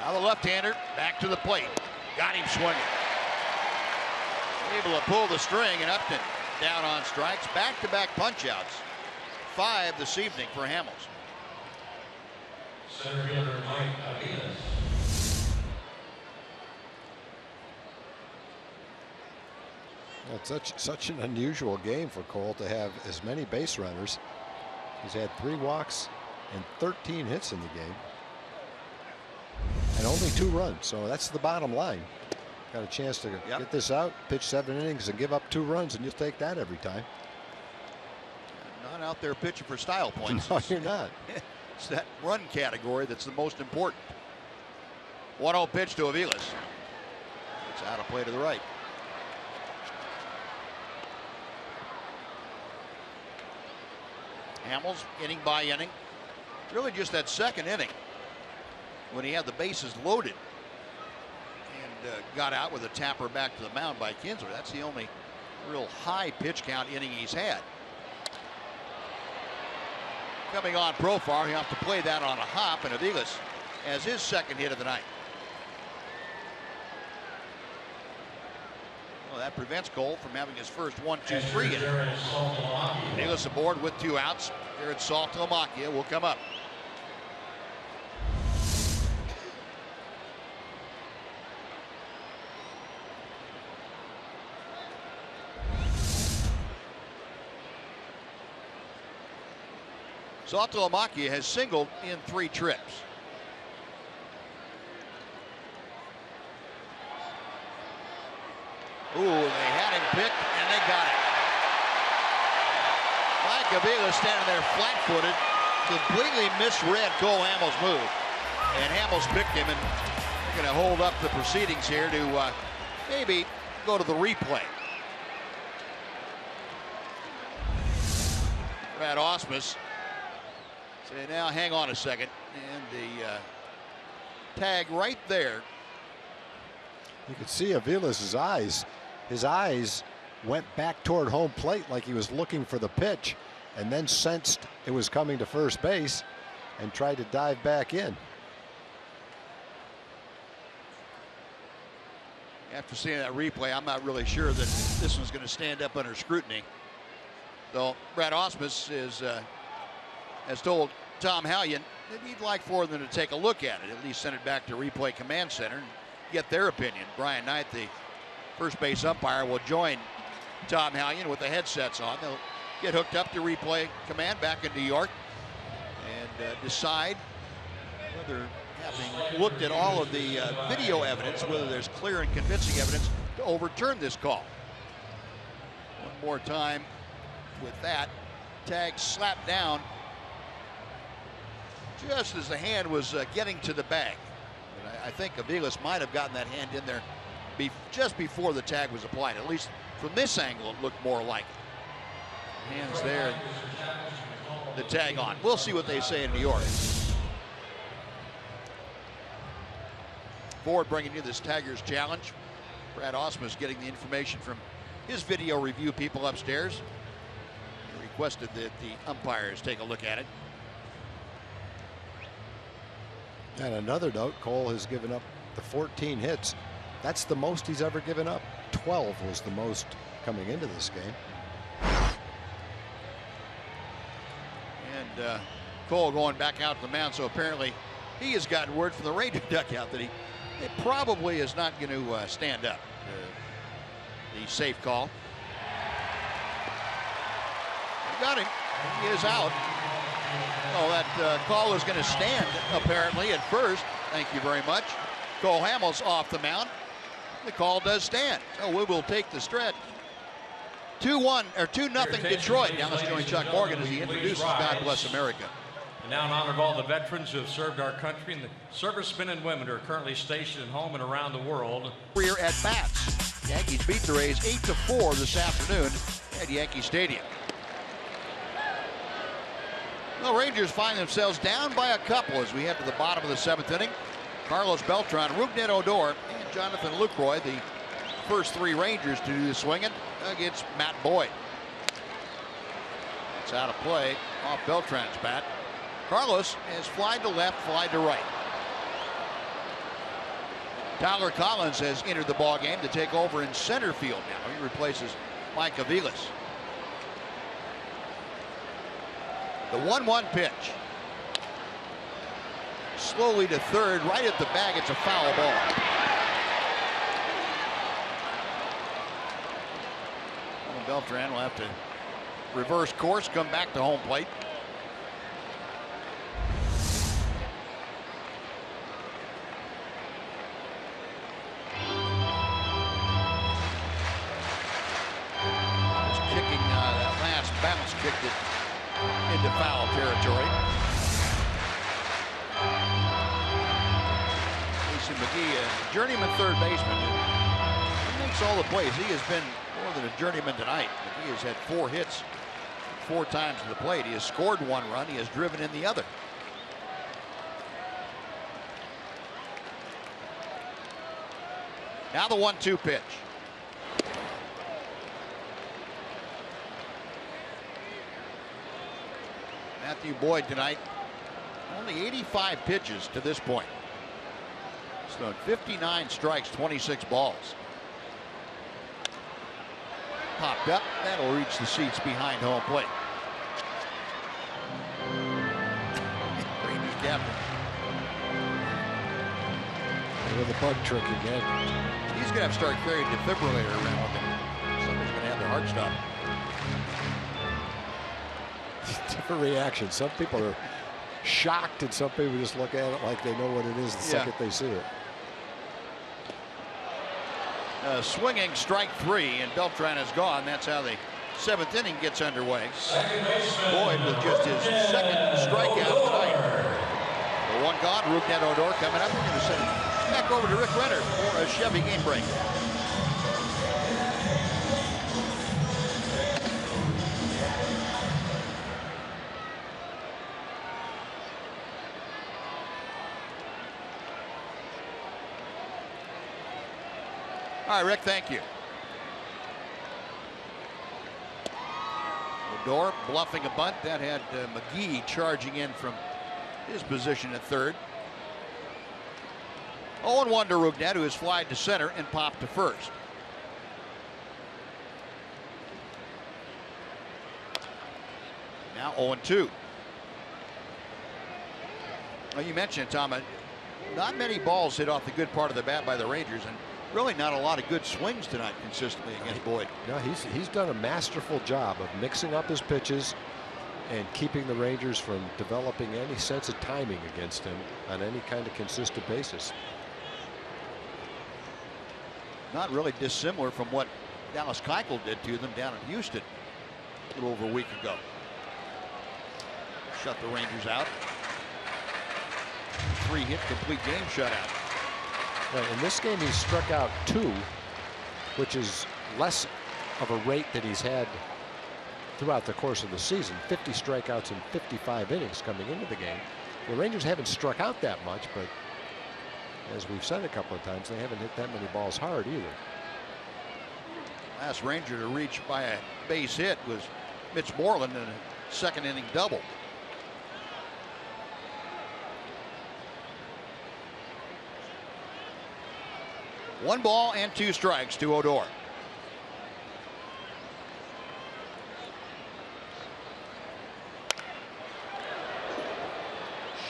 Now the left-hander back to the plate. Got him swinging. Able to pull the string, and Upton down on strikes. Back-to-back punch-outs. 5 this evening for Hamels. Center fielder Mike Aviles. It's such an unusual game for Cole to have as many base runners. He's had 3 walks and 13 hits in the game. And only 2 runs, so that's the bottom line. Got a chance to get this out, pitch 7 innings, and give up 2 runs, and you'll take that every time. Not out there pitching for style points. No, you're not. It's that run category that's the most important. 1-0 pitch to Aviles. It's out of play to the right. Hamels inning by inning. Really just that second inning when he had the bases loaded and got out with a tapper back to the mound by Kinsler. That's the only real high pitch count inning he's had. Coming on profile, he'll have to play that on a hop, and Aviles has his second hit of the night. Well, that prevents Cole from having his first 1-2-3 hit. Aviles aboard with 2 outs. Jared Saltalamacchia will come up. Saltalamacchia has singled in 3 trips. Ooh, they had him picked and they got it. Mike Aviles standing there flat-footed, completely misread Cole Hamels' move. And Hamels picked him, and they're going to hold up the proceedings here to maybe go to the replay. Brad Ausmus say, now hang on a second, and the tag right there. You could see Aviles' eyes. His eyes went back toward home plate like he was looking for the pitch, and then sensed it was coming to first base and tried to dive back in. After seeing that replay, I'm not really sure that this one's going to stand up under scrutiny. So Brad Ausmus has told Tom Hallion that he'd like for them to take a look at it, at least send it back to Replay Command Center and get their opinion. Brian Knight, the first base umpire, will join Tom Hallion with the headsets on. They'll get hooked up to Replay Command back in New York and decide whether, having looked at all of the video evidence, whether there's clear and convincing evidence to overturn this call. One more time with that. Tag slapped down just as the hand was getting to the bag. And I think Aviles might have gotten that hand in there just before the tag was applied. At least from this angle, it looked more like it. Hands there, the tag on. We'll see what they say in New York. Ford bringing you this Tigers Challenge. Brad Ausmus getting the information from his video review people upstairs. He requested that the umpires take a look at it. And another note, Cole has given up the 14 hits. That's the most he's ever given up. 12 was the most coming into this game. And Cole going back out to the mound, so apparently he has gotten word from the Ranger dugout that he probably is not going to stand up. The safe call. He got him. He is out. Oh, that call is going to stand apparently at first. Thank you very much. Cole Hamels off the mound. The call does stand. So we will take the stretch. 2-1 or 2-0 Detroit. Now let's join Chuck Morgan as he introduces God Bless America. And now in honor of all the veterans who have served our country and the servicemen and women who are currently stationed at home and around the world. Career at bats. Yankees beat the Rays 8-4 this afternoon at Yankee Stadium. The Rangers find themselves down by a couple as we head to the bottom of the 7th inning. Carlos Beltran, Rougned Odor, and Jonathan Lucroy, the first 3 Rangers to do the swinging against Matt Boyd. It's out of play off Beltran's bat. Carlos has flied to left, flied to right. Tyler Collins has entered the ball game to take over in center field now. He replaces Mike Aviles. The 1-1 pitch. Slowly to third, right at the bag. It's a foul ball. Well, Beltran will have to reverse course, come back to home plate. Just kicking that last bounce, kicked it into foul territory. McGee, a journeyman third baseman. He makes all the plays. He has been more than a journeyman tonight. McGee has had 4 hits, 4 times to the plate. He has scored 1 run. He has driven in the other. Now the 1-2 pitch. Matthew Boyd tonight, only 85 pitches to this point. So 59 strikes, 26 balls. Popped up, that'll reach the seats behind home plate. Rangers captain. With the bug trick again. He's going to have to start carrying a defibrillator around with him. Somebody's going to have their heart stopped. Different reaction. Some people are shocked, and some people just look at it like they know what it is the second they see it. Swinging strike 3, and Beltran is gone. That's how the 7th inning gets underway. Boyd with just his 2nd strikeout tonight. The 1 gone. Rougned Odor coming up. We're going to send it back over to Rick Renner for a Chevy game break. All right, Rick, thank you. Odor bluffing a bunt. That had McGee charging in from his position at third. 0-1 to Rougned, who has flied to center and popped to first. Now 0-2. Well, you mentioned, Tom, not many balls hit off the good part of the bat by the Rangers, and really not a lot of good swings tonight consistently against Boyd. No, he's done a masterful job of mixing up his pitches and keeping the Rangers from developing any sense of timing against him on any kind of consistent basis. Not really dissimilar from what Dallas Keuchel did to them down in Houston a little over a week ago. Shut the Rangers out. 3-hit complete game shutout. In this game, he struck out 2, which is less of a rate that he's had throughout the course of the season. 50 strikeouts in 55 innings coming into the game. The Rangers haven't struck out that much, but as we've said a couple of times, they haven't hit that many balls hard either. Last Ranger to reach by a base hit was Mitch Moreland in a 2nd inning double. One ball and 2 strikes to Odor.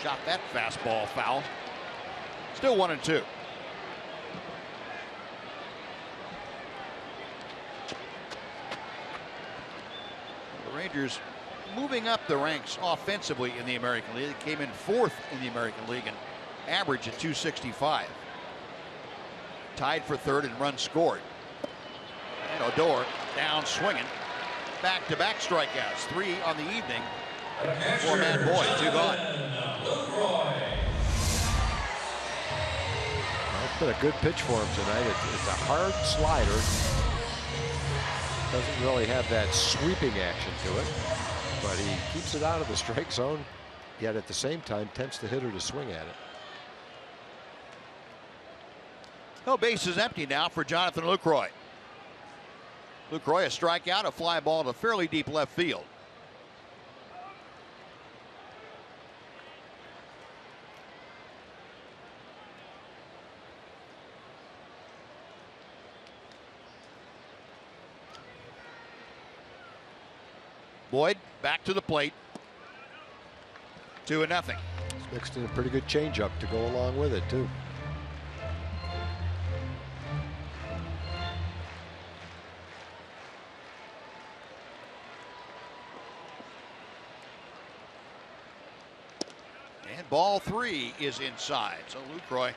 Shot that fastball foul. Still 1-2. The Rangers moving up the ranks offensively in the American League. They came in 4th in the American League and average at 265. Tied for 3rd in runs scored. And Odor down swinging. Back-to-back strikeouts. 3 on the evening for Matt Boyd. 2 gone. That's been a good pitch for him tonight. It's a hard slider. Doesn't really have that sweeping action to it, but he keeps it out of the strike zone, yet at the same time tempts the hitter to swing at it. No, base is empty now for Jonathan Lucroy. Lucroy a strikeout, a fly ball to fairly deep left field. Boyd back to the plate. 2-0. He's mixed in a pretty good changeup to go along with it too. And ball 3 is inside. So Lucroy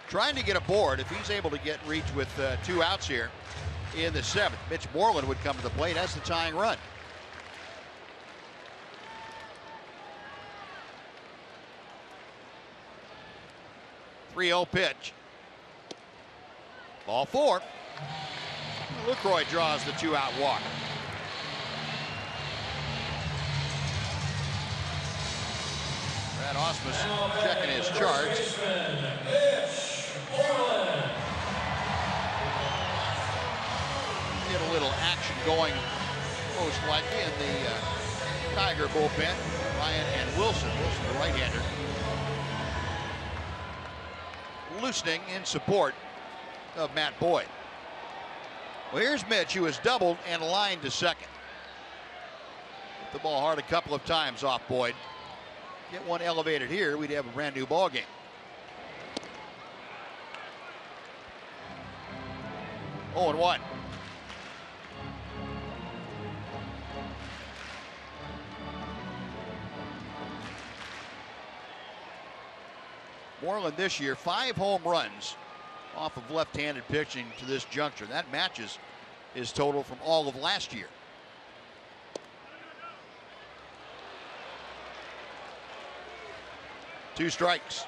trying to get aboard. If he's able to get reach with 2 outs here in the 7th, Mitch Moreland would come to the plate as the tying run. .30 pitch. Ball 4. Lucroy draws the 2-out walk. Brad Osmus checking his charts. Get a little action going, most likely, in the Tiger bullpen. Ryan and Wilson. Wilson, the right-hander, loosening in support of Matt Boyd. Well, here's Mitch, who has doubled and lined to second. Hit the ball hard a couple of times off Boyd. Get one elevated here, we'd have a brand new ball game. Oh, and 1. Moreland this year, 5 home runs off of left-handed pitching to this juncture. That matches his total from all of last year. Two strikes.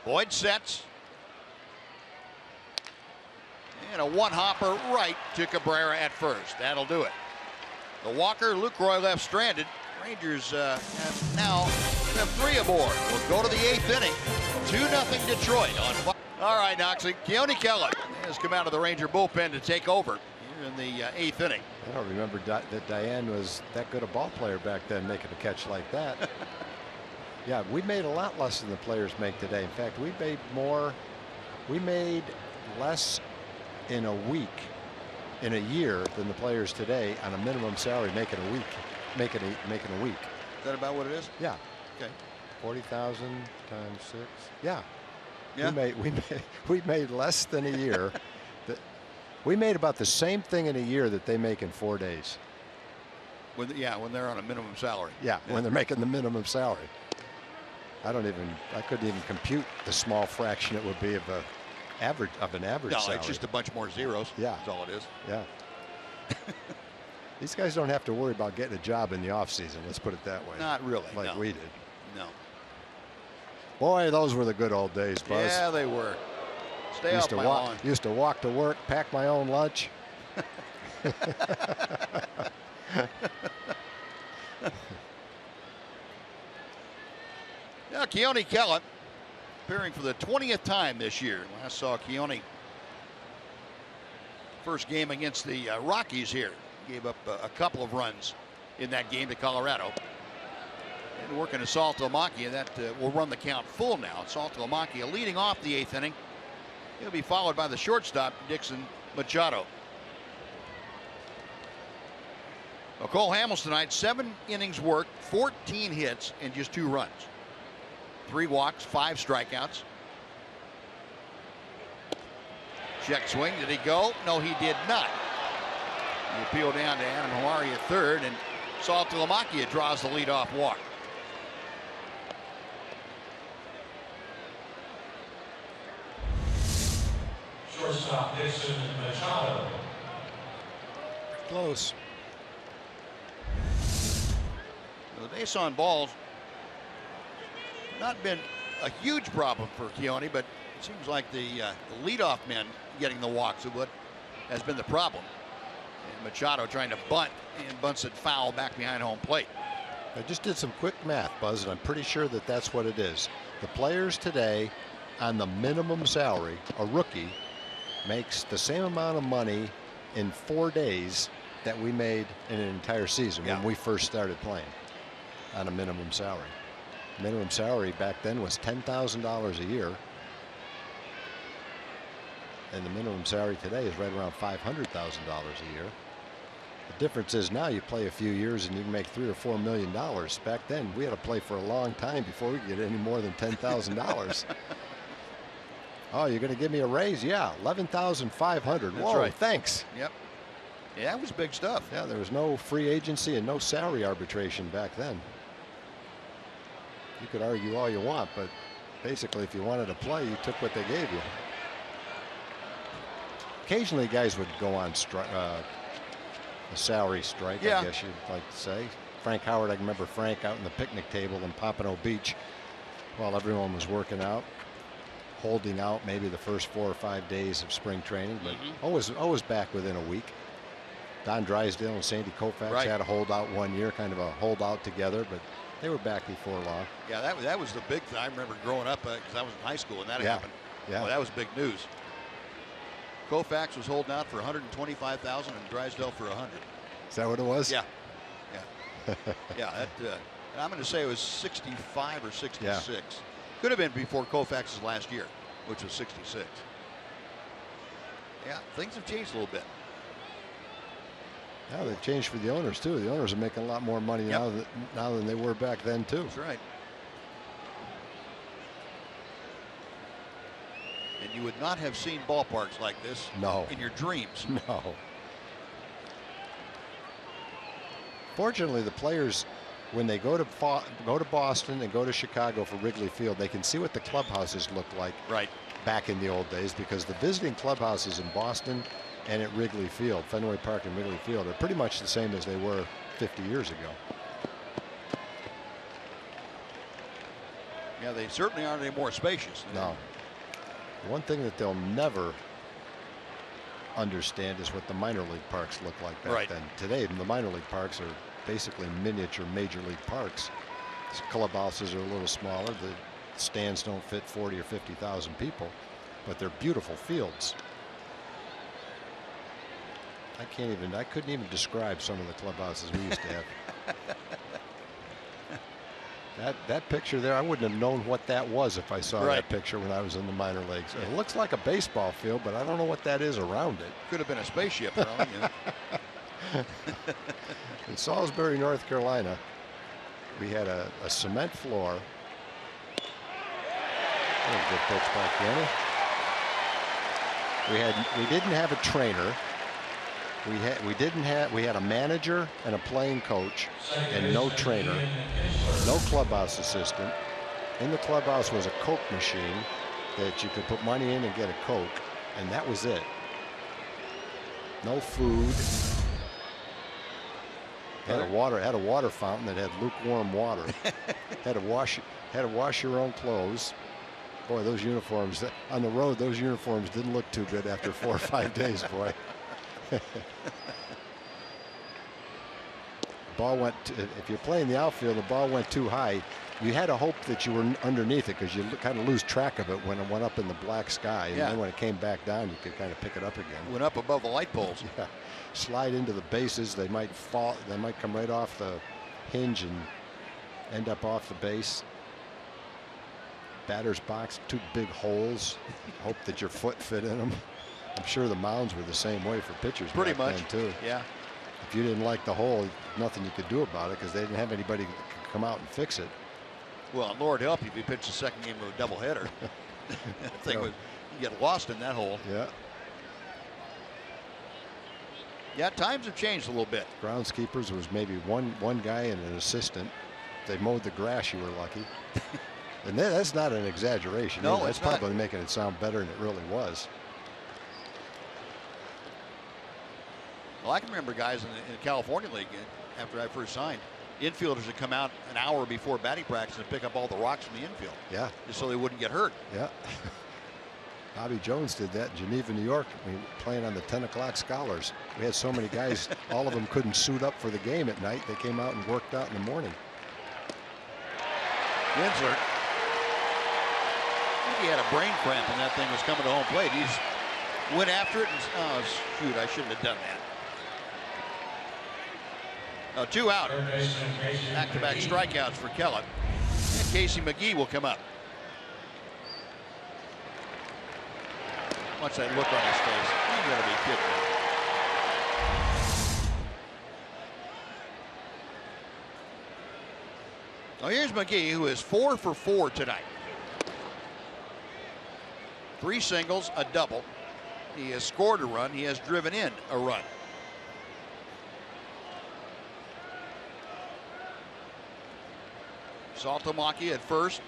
Boyd sets. And a one-hopper right to Cabrera at first. That'll do it. The walker, Lucroy, left stranded. Rangers have now 3 aboard. We'll go to the 8th inning. 2-0 Detroit on. All right, Knoxley. Keone Keller has come out of the Ranger bullpen to take over here in the 8th inning. I don't remember that Diane was that good a ball player back then, making a catch like that. Yeah, we made a lot less than the players make today. In fact, we made more. We made less in a week, in a year, than the players today on a minimum salary making a week. Making a week. Is that about what it is? Yeah. Okay. 40,000 times 6. Yeah. Yeah. We made less than a year. We made about the same thing in a year that they make in 4 days. When they're on a minimum salary. Yeah, when they're making the minimum salary. I couldn't even compute the small fraction it would be of an average No, salary. it's just a bunch more zeros. Yeah. That's all it is. Yeah. These guys don't have to worry about getting a job in the offseason. Let's put it that way. Not really. Like no. we did. No. Boy, those were the good old days, Buzz. Yeah, they were. Stay off my lawn. Used to walk to work, pack my own lunch. Now, Keone Keller appearing for the 20th time this year. Last saw Keone first game against the Rockies here. Gave up a couple of runs in that game to Colorado. And working to Saltalamacchia, that will run the count full now. Saltalamacchia leading off the 8th inning. He'll be followed by the shortstop, Dixon Machado. Well, Cole Hamels tonight, 7 innings worked, 14 hits, and just 2 runs. 3 walks, 5 strikeouts. Check swing. Did he go? No, he did not. He appealed down to Adam Hamari at third, and Saltalamacchia draws the leadoff walk. Shortstop Dixon Machado. Close. The base on balls not been a huge problem for Keone, but it seems like the leadoff men getting the walks is what has been the problem. And Machado trying to bunt, and bunts it foul back behind home plate. I just did some quick math, Buzz, and I'm pretty sure that that's what it is. The players today on the minimum salary, a rookie makes the same amount of money in 4 days that we made in an entire season when we first started playing on a minimum salary. Minimum salary back then was $10,000 a year. And the minimum salary today is right around $500,000 a year. The difference is now you play a few years and you can make $3 or $4 million. Back then we had to play for a long time before we could get any more than $10,000. Oh, you're going to give me a raise? Yeah, $11,500. Whoa, right. Thanks. Yep. Yeah, that was big stuff. Yeah, there was no free agency and no salary arbitration back then. You could argue all you want, but basically if you wanted to play, you took what they gave you. Occasionally guys would go on a salary strike, I guess you'd like to say. Frank Howard. I can remember Frank out in the picnic table in Pompano Beach while everyone was working out, holding out maybe the first 4 or 5 days of spring training, but always back within a week. Don Drysdale and Sandy Koufax had a holdout 1 year, kind of a holdout together, but they were back before long. Yeah, that was the big thing. I remember growing up because I was in high school and that happened. Yeah, well, that was big news. Koufax was holding out for 125,000 and Drysdale for 100. Is that what it was? Yeah, yeah, yeah. That I'm going to say it was 65 or 66. Yeah. Could have been before Koufax's last year, which was 66. Yeah, things have changed a little bit. Yeah, they've changed for the owners too. The owners are making a lot more money now than they were back then too. That's right. And you would not have seen ballparks like this in your dreams. No. Fortunately, the players, when they go to Boston and go to Chicago for Wrigley Field, they can see what the clubhouses look like back in the old days, because the visiting clubhouses in Boston and at Wrigley Field, Fenway Park and Wrigley Field, are pretty much the same as they were 50 years ago. Yeah, they certainly aren't any more spacious. No. One thing that they'll never understand is what the minor league parks look like back then. Today, the minor league parks are basically miniature major league parks. The clubhouses are a little smaller. The stands don't fit 40 or 50,000 people, but they're beautiful fields. I couldn't even describe some of the clubhouses we used to have. That picture there, I wouldn't have known what that was if I saw that picture when I was in the minor leagues. It looks like a baseball field, but I don't know what that is around it. Could have been a spaceship. In Salisbury, North Carolina, we had a cement floor. That was a good pitch by Kenny. We didn't have a trainer. We had a manager and a playing coach and no trainer, no clubhouse assistant. In the clubhouse was a Coke machine that you could put money in and get a Coke, and that was it. No food. Had a water fountain that had lukewarm water. had to wash your own clothes. Boy, those uniforms on the road, those uniforms didn't look too good after 4 or 5 days, boy. Ball went if you're playing the outfield, the ball went too high. You had to hope that you were underneath it, because you kind of lose track of it when it went up in the black sky. And then when it came back down, you could kind of pick it up again. Went up above the light poles. Yeah. Slide into the bases. They might fall. They might come right off the hinge and end up off the base. Batter's box, 2 big holes. Hope that your foot fit in them. I'm sure the mounds were the same way for pitchers. Pretty much. then too. Yeah. If you didn't like the hole, nothing you could do about it, because they didn't have anybody that could come out and fix it. Well, Lord help you if you pitched the second game of a doubleheader. That thing would get lost in that hole. Yeah. Yeah, times have changed a little bit. Groundskeepers was maybe one guy and an assistant. If they mowed the grass, you were lucky. And that's not an exaggeration. No, that's it's not. probably making it sound better than it really was. Well, I can remember guys in the California League after I first signed. Infielders would come out an hour before batting practice and pick up all the rocks from the infield. Yeah. Just so they wouldn't get hurt. Yeah. Bobby Jones did that in Geneva, New York, playing on the 10 o'clock Scholars. We had so many guys, all of them couldn't suit up for the game at night. They came out and worked out in the morning. Winsler. I think he had a brain cramp when that thing was coming to home plate. He just went after it and, oh, shoot, I shouldn't have done that. 2 out. Back-to-back strikeouts for Kellett. And Casey McGee will come up. Watch that look on his face. You gotta be kidding me. Well, here's McGee, who is 4 for 4 tonight. 3 singles, a double. He has scored a run. He has driven in a run. Saltamaki at first.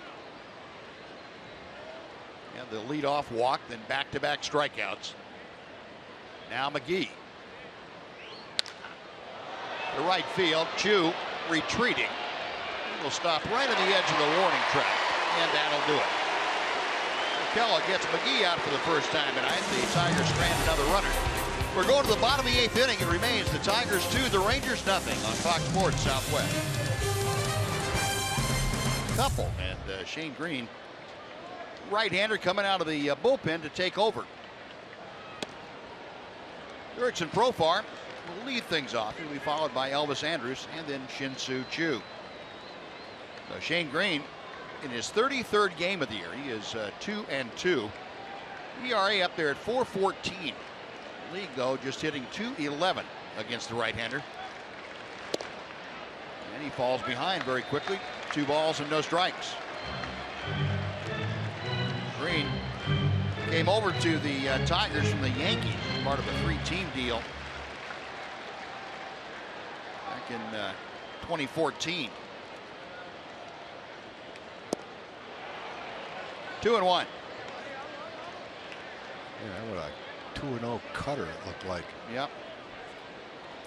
And the leadoff walk, then back-to-back strikeouts. Now McGee. To right field, Chu retreating. He'll stop right on the edge of the warning track, and that'll do it. McKellar gets McGee out for the first time tonight. The Tigers strand another runner. We're going to the bottom of the 8th inning. It remains the Tigers 2, the Rangers nothing on Fox Sports Southwest. Couple and Shane Green, right-hander, coming out of the bullpen to take over. Erickson Profar will lead things off. He'll be followed by Elvis Andrus and then Shin-Soo Choo. So Shane Green in his 33rd game of the year. He is 2-2. ERA up there at 4.14. League though just hitting .211 against the right-hander. And he falls behind very quickly. 2 balls and no strikes. Green came over to the Tigers from the Yankees, part of a 3-team deal back in 2014. 2-1. Yeah, what a 2-0 cutter it looked like. Yep.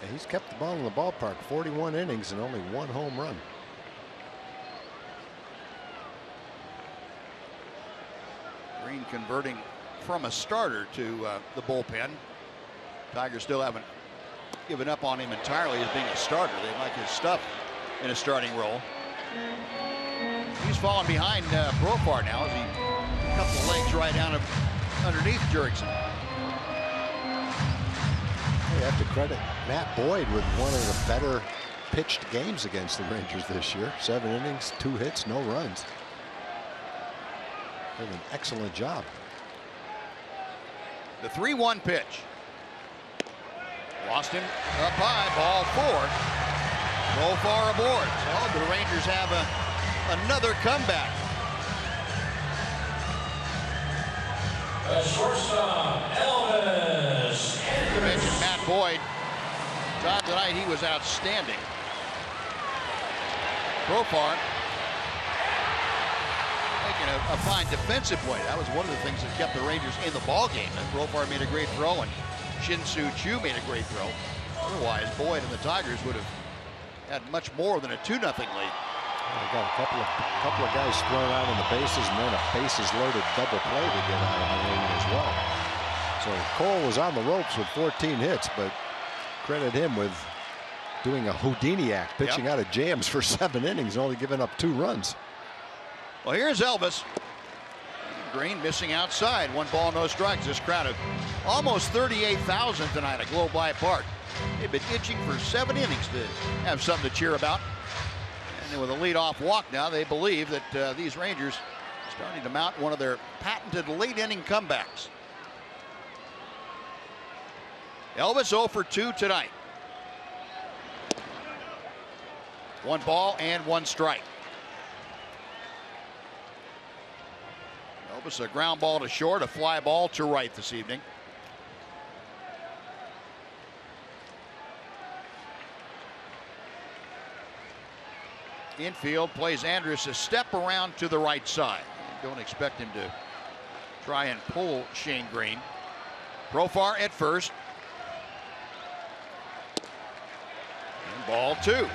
And he's kept the ball in the ballpark 41 innings and only 1 home run. Green converting from a starter to the bullpen. Tigers still haven't given up on him entirely as being a starter. They like his stuff in a starting role. He's falling behind Profar now as he cuts the legs right down underneath Jurickson. You have to credit Matt Boyd with one of the better pitched games against the Rangers this year. 7 innings, 2 hits, no runs. Did an excellent job. The 3-1 pitch. Lost him up high, ball 4. Profar aboard. So the Rangers have another comeback. The shortstop, Elvis. You mentioned Matt Boyd. Todd, tonight he was outstanding. Profar making a fine defensive play. That was one of the things that kept the Rangers in the ball game. And Profar made a great throw, and Shin-Soo Choo made a great throw. Otherwise, Boyd and the Tigers would have had much more than a 2-0 lead. They got a couple of guys thrown out on the bases, and then a bases loaded double play to get out of the inning as well. So Cole was on the ropes with 14 hits, but credit him with doing a Houdini act, pitching out of jams for 7 innings, only giving up 2 runs. Well, here's Elvis. Green missing outside. 1 ball, no strikes. This crowd of almost 38,000 tonight at Globe Life Park. They've been itching for 7 innings to have something to cheer about. And with a leadoff walk now, they believe that these Rangers are starting to mount one of their patented late inning comebacks. Elvis 0 for 2 tonight. 1 ball and 1 strike. Elvis a ground ball to short, a fly ball to right this evening. Infield plays Andrus a step around to the right side. Don't expect him to try and pull Shane Green. Profar at first. And ball 2.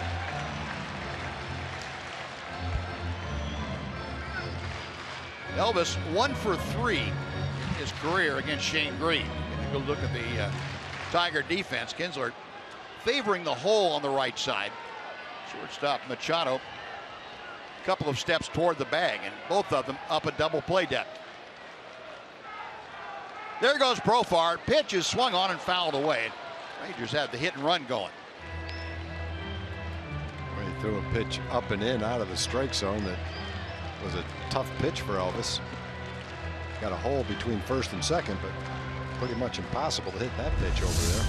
Elvis 1 for 3 in his career against Shane Green. If you go look at the Tiger defense, Kinsler favoring the hole on the right side. Shortstop Machado a couple of steps toward the bag, and both of them up a double play depth. There goes Profar. Pitch is swung on and fouled away. Rangers had the hit and run going. Well, he threw a pitch up and in out of the strike zone that was a tough pitch for Elvis. Got a hole between first and second, but pretty much impossible to hit that pitch over there.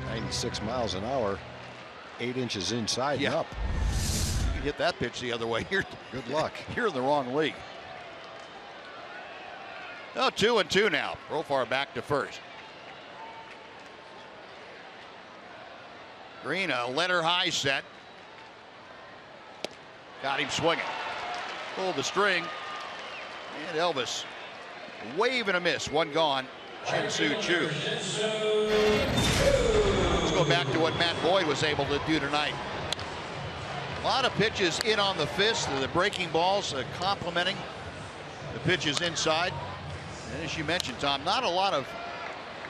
96 miles an hour, 8 inches inside and up. You hit that pitch the other way. Good luck. You're in the wrong league. Oh, 2-2 now. Profar back to first. Green, a letter high set. Got him swinging. Pulled the string. And Elvis, wave and a miss. 1 gone. Shin-Soo Choo. Let's go back to what Matt Boyd was able to do tonight. A lot of pitches in on the fist. The breaking balls complementing the pitches inside. And as you mentioned, Tom, not a lot of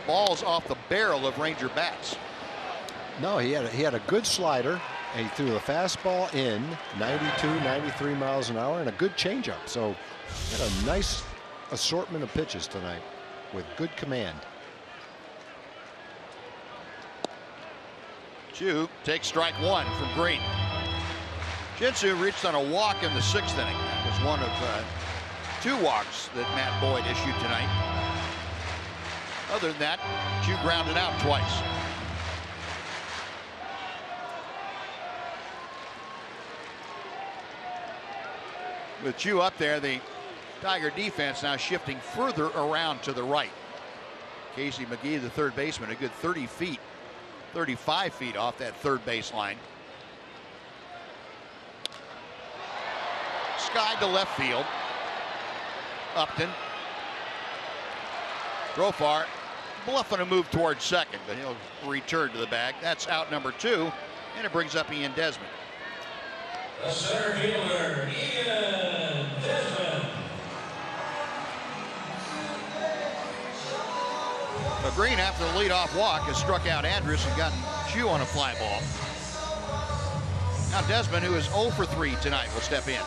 balls off the barrel of Ranger bats. No, he had a good slider, and he threw the fastball in 92, 93 miles an hour, and a good changeup. So he had a nice assortment of pitches tonight with good command. Chu takes strike one from Green. Jinsu reached on a walk in the 6th inning. That was one of 2 walks that Matt Boyd issued tonight. Other than that, Chu grounded out twice. With Chu up there, the Tiger defense now shifting further around to the right. Casey McGee, the third baseman, a good 30 feet, 35 feet off that third base line. Sky to left field. Upton. Profar bluffing a move towards second, but he'll return to the bag. That's out number 2, and it brings up Ian Desmond. The center fielder, Ian Desmond. But Green, after the leadoff walk, has struck out Andrus and gotten Chu on a fly ball. Now Desmond, who is 0 for 3 tonight, will step in.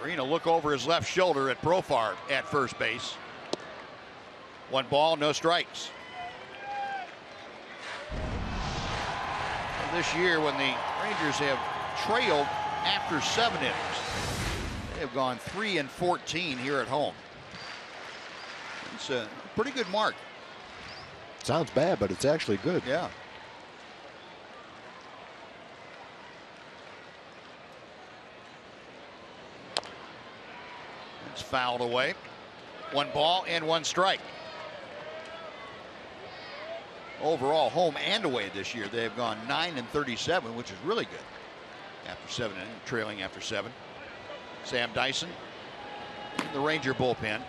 Green will look over his left shoulder at Profar at first base. 1 ball, no strikes. And this year, when the Rangers have trailed after 7 innings, they have gone 3-14 here at home. It's a pretty good mark. Sounds bad, but it's actually good. Yeah. It's fouled away. 1 ball and 1 strike. Overall, home and away this year, they have gone 9-37, which is really good. After 7 innings, trailing after 7. Sam Dyson in the Ranger bullpen.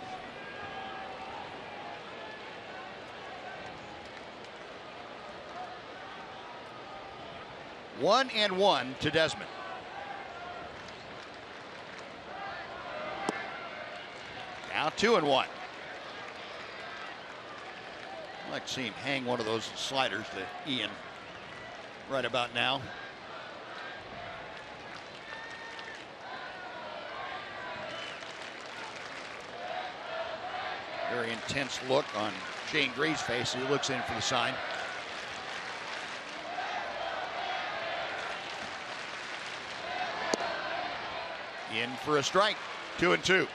One and 1 to Desmond. Now 2 and 1. I'd like to see him hang one of those sliders to Ian right about now. Very intense look on Shane Gray's face as he looks in for the sign. In for a strike. 2 and 2.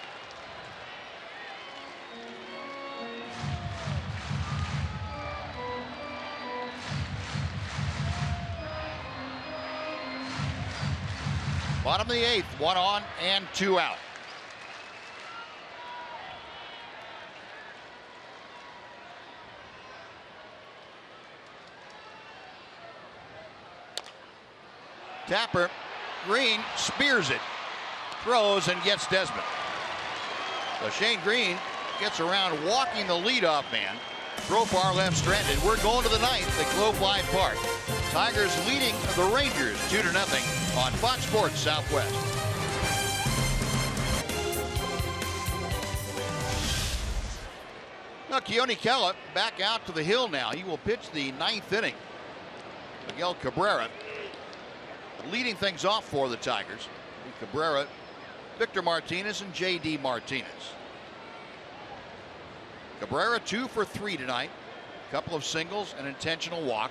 Bottom of the 8th, 1 on and 2 out. Tapper, Green spears it, throws and gets Desmond. So Shane Green gets around walking the leadoff man. Profar left stranded. We're going to the 9th at Globe Life Park. Tigers leading the Rangers 2-0 on Fox Sports Southwest. Now Keone Kela back out to the hill now. He will pitch the 9th inning. Miguel Cabrera leading things off for the Tigers. Cabrera, Victor Martinez, and J.D. Martinez. Cabrera 2 for 3 tonight. A couple of singles, an intentional walk.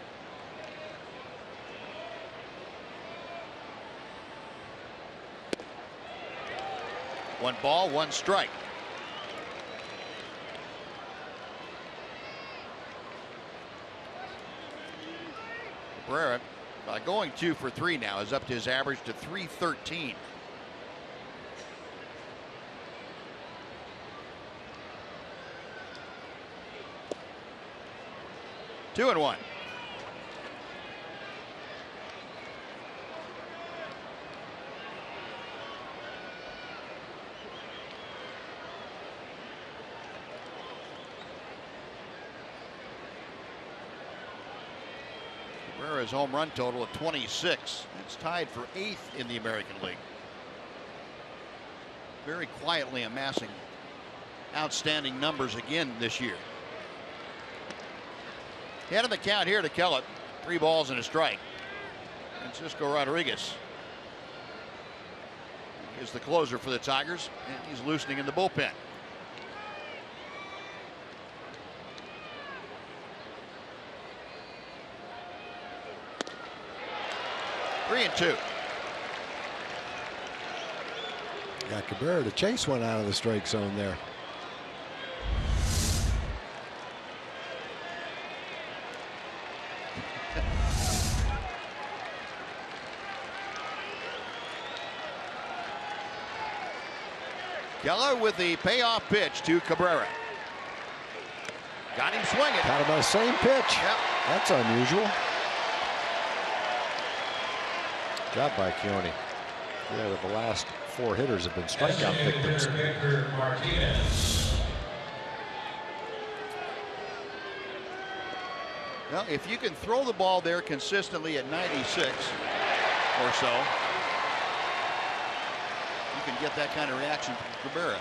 One ball, 1 strike. Cabrera, by going 2 for 3 now, is up to his average to .313. Two and 1. Cabrera's home run total at 26. It's tied for 8th in the American League. Very quietly amassing outstanding numbers again this year. Head of the count here to Kellett. 3 balls and a strike. Francisco Rodriguez is the closer for the Tigers, and he's loosening in the bullpen. Three and two. Yeah, Cabrera to chase one out of the strike zone there. Keller with the payoff pitch to Cabrera. Got him swinging. Got him on the same pitch. Yep. That's unusual. Job by Keone. Yeah, the last 4 hitters have been strikeout victims. Victor Martinez. Well, if you can throw the ball there consistently at 96 or so, you can get that kind of reaction from Cabrera.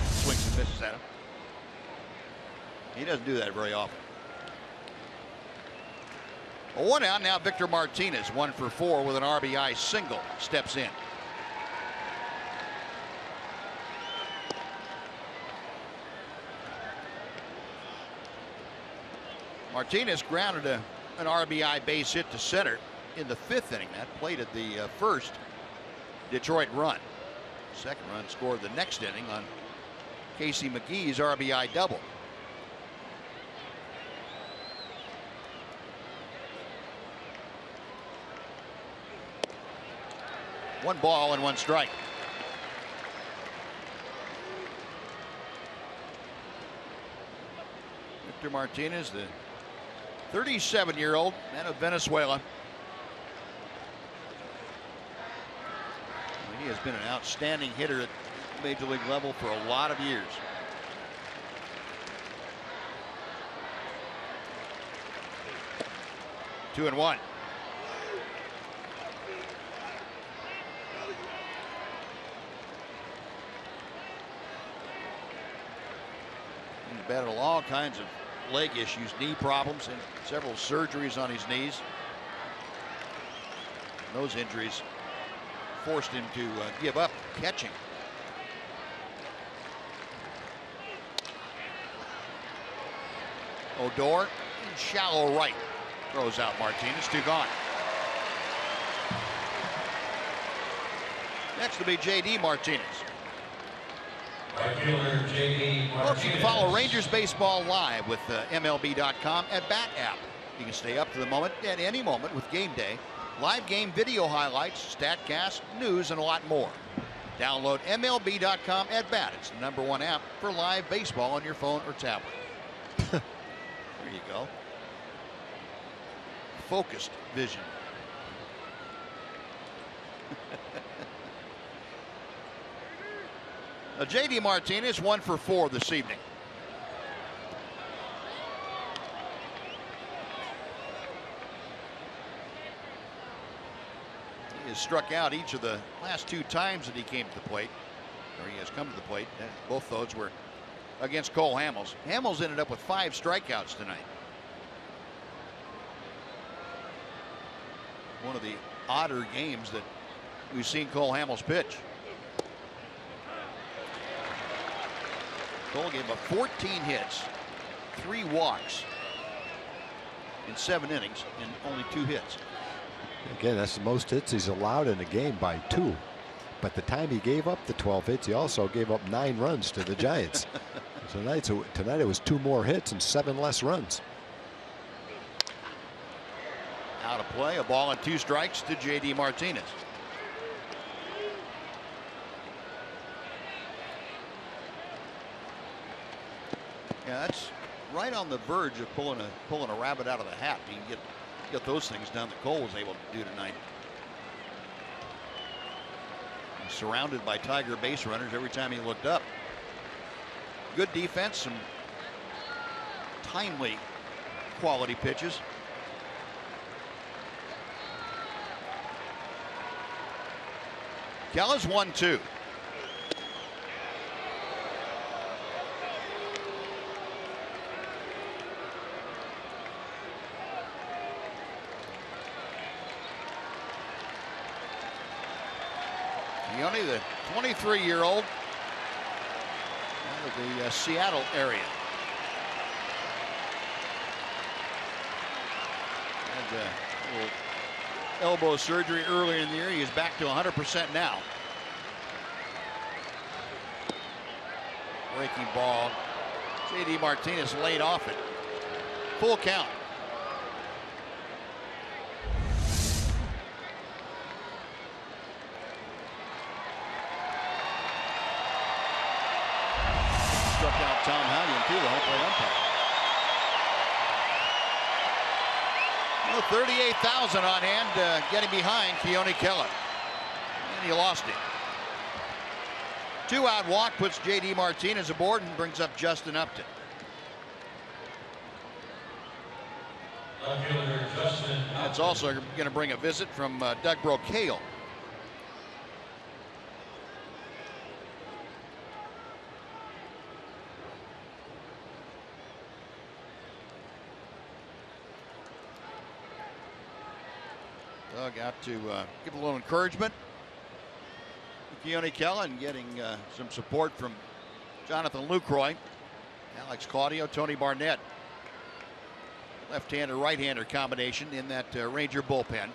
Swings and misses at him. He doesn't do that very often. A 1 out now. Victor Martinez, 1 for 4 with an RBI single, steps in. Martinez grounded an RBI base hit to center in the 5th inning. That plated the first Detroit run. Second run scored the next inning on Casey McGee's RBI double. One ball and 1 strike. Victor Martinez, the 37-year-old man of Venezuela. He has been an outstanding hitter at major league level for a lot of years. Two and one. He's battled all kinds of leg issues, knee problems, and several surgeries on his knees. And those injuries forced him to give up catching. Odor in shallow right. Throws out Martinez. 2 gone. Next will be J.D. Martinez. Folks, you can follow Rangers Baseball live with MLB.com at Bat app. You can stay up to the moment at any moment with Game Day, live game video highlights, StatCast, news, and a lot more. Download MLB.com at Bat. It's the #1 app for live baseball on your phone or tablet. There you go. Focused vision. J.D. Martinez 1 for 4 this evening. He has struck out each of the last 2 times that he came to the plate, or he has come to the plate. Both those were against Cole Hamels. Hamels ended up with 5 strikeouts tonight. One of the odder games that we've seen Cole Hamels pitch. Cole gave up 14 hits, 3 walks in 7 innings, and only 2 hits. Again, that's the most hits he's allowed in a game by 2. But the time he gave up the 12 hits, he also gave up 9 runs to the Giants. Tonight it was 2 more hits and 7 less runs. Out of play, a ball and 2 strikes to J.D. Martinez. Yeah, that's right on the verge of pulling a rabbit out of the hat. You can get those things done that Cole was able to do tonight. He's surrounded by Tiger base runners every time he looked up. Good defense, some timely quality pitches. Kellis 1-2. Keone, the 23-year-old out of the Seattle area. Had a little elbow surgery earlier in the year. He is back to 100% now. Breaking ball. J.D. Martinez laid off it. Full count. Struck out Tom Hallion too, the home plate umpire. 38,000 on hand, getting behind Keone Keller. And he lost it. 2-out walk puts J.D. Martinez aboard and brings up Justin Upton. That's also going to bring a visit from Doug Brocail. Doug out to give a little encouragement to Keone Keller and getting some support from Jonathan Lucroy, Alex Claudio, Tony Barnett. Left-hander, right-hander combination in that Ranger bullpen.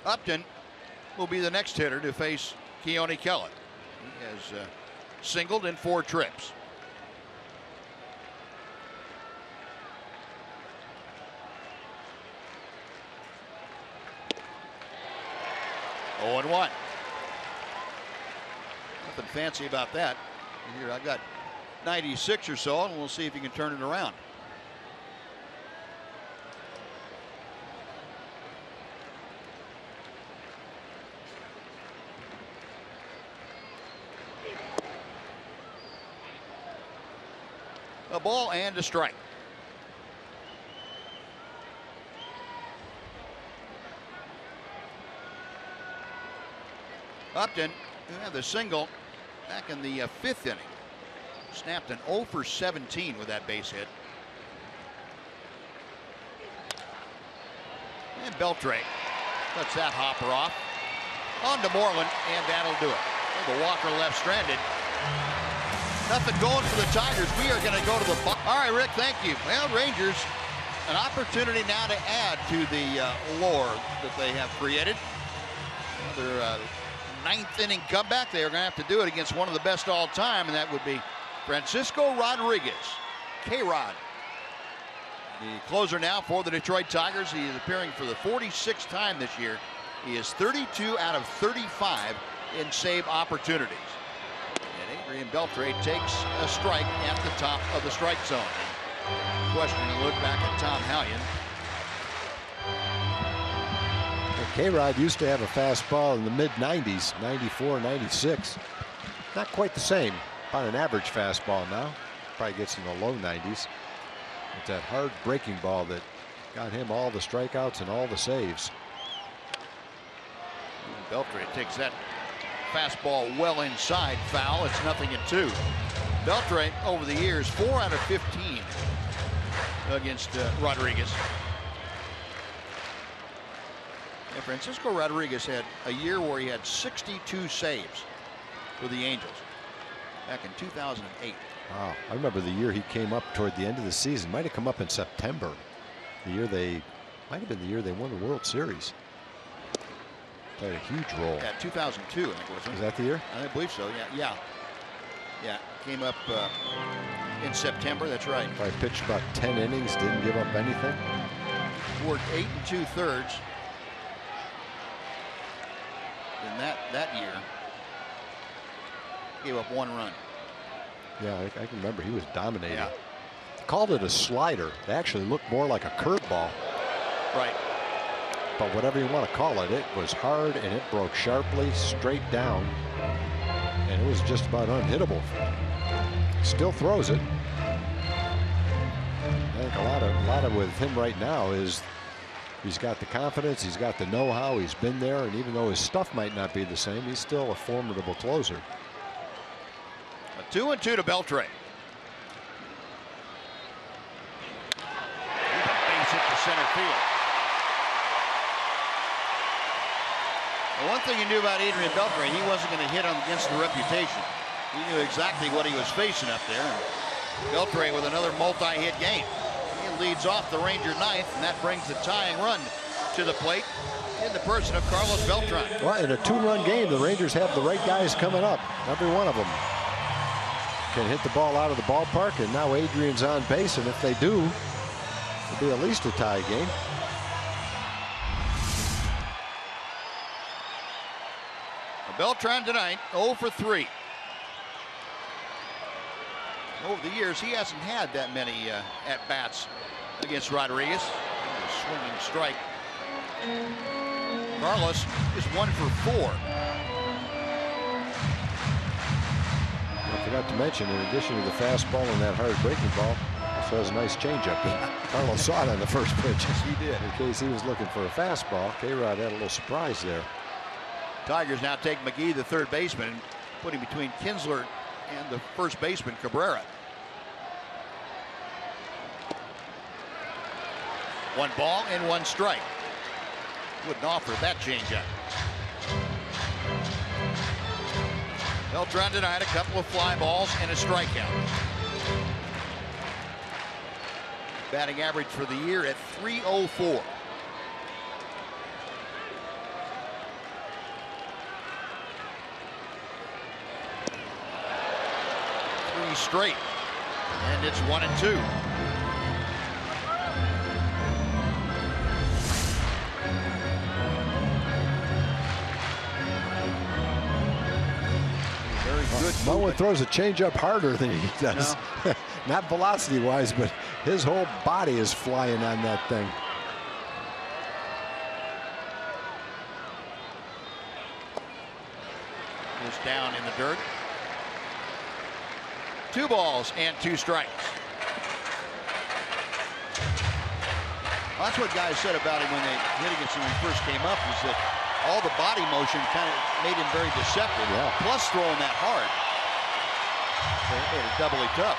Upton will be the next hitter to face Keone Keller. He has singled in 4 trips. Oh, 0-1. Nothing fancy about that. Here, I got 96 or so, and we'll see if he can turn it around. A ball and a strike. Upton, who had the single back in the 5th inning, snapped an 0 for 17 with that base hit. And Beltre cuts that hopper off. On to Moreland, and that'll do it. The Walker left stranded. Nothing going for the Tigers. We are going to go to the bottom. All right, Rick, thank you. Well, Rangers, an opportunity now to add to the lore that they have created. Another 9th inning comeback. They are going to have to do it against one of the best all time, and that would be Francisco Rodriguez. K-Rod. The closer now for the Detroit Tigers. He is appearing for the 46th time this year. He is 32 out of 35 in save opportunities. And Adrian Beltre takes a strike at the top of the strike zone. Questioning look back at Tom Hallion. K-Rod used to have a fastball in the mid-90s, 94, 96. Not quite the same. About an average fastball now. Probably gets in the low 90s. It's that hard breaking ball that got him all the strikeouts and all the saves. Beltre takes that fastball well inside, foul. It's 0-2. Beltre over the years 4 out of 15 against Rodriguez. And Francisco Rodriguez had a year where he had 62 saves for the Angels back in 2008. Wow, I remember the year he came up toward the end of the season. Might have come up in September. The year they might have been the year they won the World Series. Played a huge role. Yeah, 2002, I think, wasn't it? Was that the year? I believe so. Yeah. Came up in September. That's right. Probably pitched about 10 innings, didn't give up anything. Worked 8 2/3 in that year. Gave up 1 run. Yeah, I can remember he was dominating. Yeah. Called it a slider. It actually looked more like a curveball. Right. But whatever you want to call it, it was hard and it broke sharply straight down. And it was just about unhittable. Still throws it. I think a lot of with him right now is He's got the confidence. He's got the know-how. He's been there. And even though his stuff might not be the same, he's still a formidable closer. A 2-2 to Beltre. Base hit to center field. The one thing you knew about Adrian Beltre, he wasn't going to hit him against the reputation. He knew exactly what he was facing up there. And Beltre with another multi-hit game. He leads off the Ranger ninth, and that brings the tying run to the plate in the person of Carlos Beltran. Well, in a 2-run game, the Rangers have the right guys coming up. Every one of them can hit the ball out of the ballpark, and now Adrian's on base, and if they do, it'll be at least a tie game. Beltran tonight 0 for 3. Over the years, he hasn't had that many at-bats against Rodriguez. A swinging strike. Carlos is 1 for 4. I forgot to mention, in addition to the fastball and that hard breaking ball, also has a nice changeup. Carlos saw it on the first pitch. Yes, he did. In case he was looking for a fastball, K-Rod had a little surprise there. Tigers now take McGee, the third baseman, and put him between Kinsler and the first baseman, Cabrera. 1 ball and 1 strike. Wouldn't offer that changeup. Beltran tonight, a couple of fly balls and a strikeout. Batting average for the year at .304. Straight, and it's 1-2. Very good. No one throws a changeup harder than he does. No. Not velocity wise, but his whole body is flying on that thing. Is down in the dirt. 2 balls and 2 strikes. Well, that's what guys said about him when they hit against him when he first came up, is that all the body motion kind of made him very deceptive. Yeah. Plus throwing that hard. So it made it doubly tough.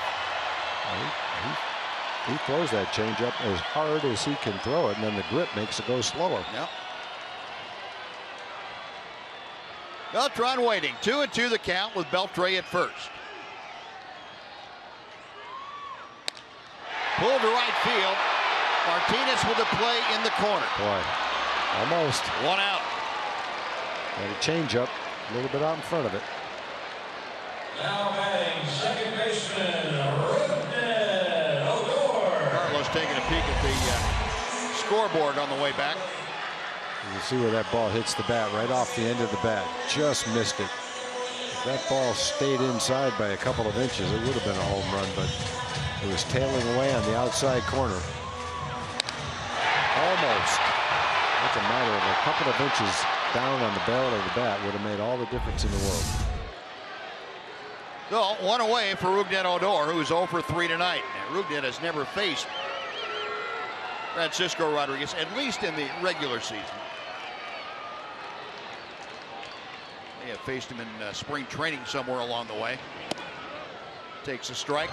He throws that changeup as hard as he can throw it, and then the grip makes it go slower. Yep. Beltran waiting. 2-2 the count with Beltre at first. Pulled to right field. Martinez with a play in the corner. Boy, almost. 1 out. And a changeup a little bit out in front of it. Now batting second baseman, Rudin Odor. Carlos taking a peek at the scoreboard on the way back. You can see where that ball hits the bat, right off the end of the bat. Just missed it. If that ball stayed inside by a couple of inches, it would have been a home run, but it was tailing away on the outside corner. Almost. That's a matter of a couple of inches down on the barrel of the bat would have made all the difference in the world. So 1 away for Rugnet Odor, who's 0 for 3 tonight. And Rugnet has never faced Francisco Rodriguez, at least in the regular season. They have faced him in spring training somewhere along the way. Takes a strike.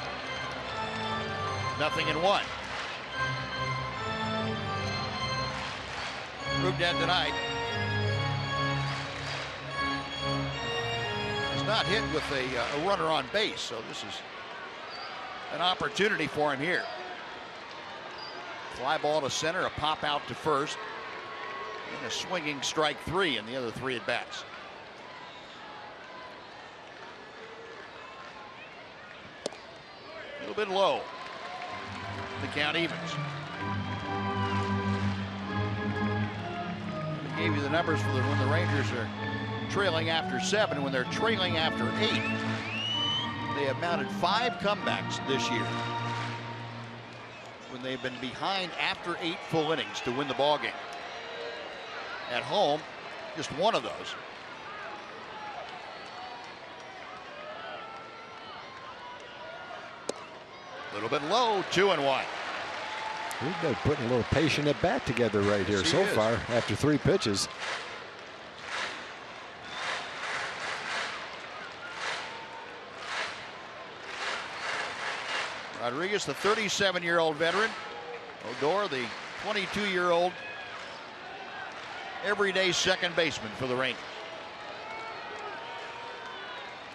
0-1. Rugnet tonight has not hit with a runner on base, so this is an opportunity for him here. Fly ball to center, a pop out to first, and a swinging strike 3 in the other 3 at bats. A little bit low. The count evens. I gave you the numbers for when the Rangers are trailing after 7. When they're trailing after 8, they have mounted 5 comebacks this year. When they've been behind after 8 full innings to win the ball game. At home, just 1 of those. A little bit low, 2-1. He's been putting a little patient at bat together right here so far after 3 pitches. Rodriguez, the 37-year-old veteran. Odor, the 22-year-old everyday second baseman for the Rangers.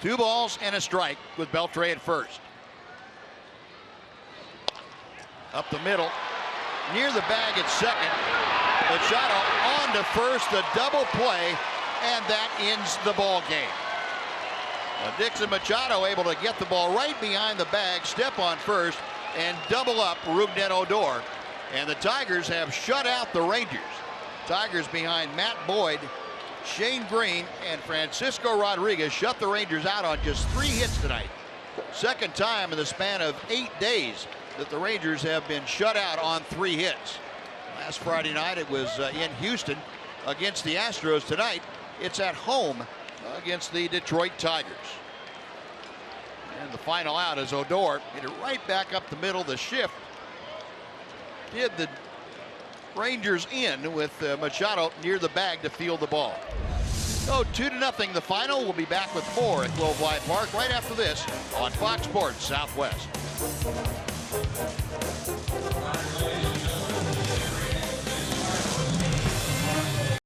2 balls and a strike with Beltre at first. Up the middle, near the bag at second. Machado on to first, a double play, and that ends the ball game. Dixon Machado able to get the ball right behind the bag, step on first, and double up Rougned Odor. And the Tigers have shut out the Rangers. Tigers behind Matt Boyd, Shane Green, and Francisco Rodriguez shut the Rangers out on just 3 hits tonight. Second time in the span of 8 days that the Rangers have been shut out on 3 hits. Last Friday night it was in Houston against the Astros. Tonight it's at home against the Detroit Tigers. And the final out is Odor hit it right back up the middle. The shift did the Rangers in with Machado near the bag to field the ball. So 2-0 the final. We'll be back with more at Globe Life Park right after this on Fox Sports Southwest.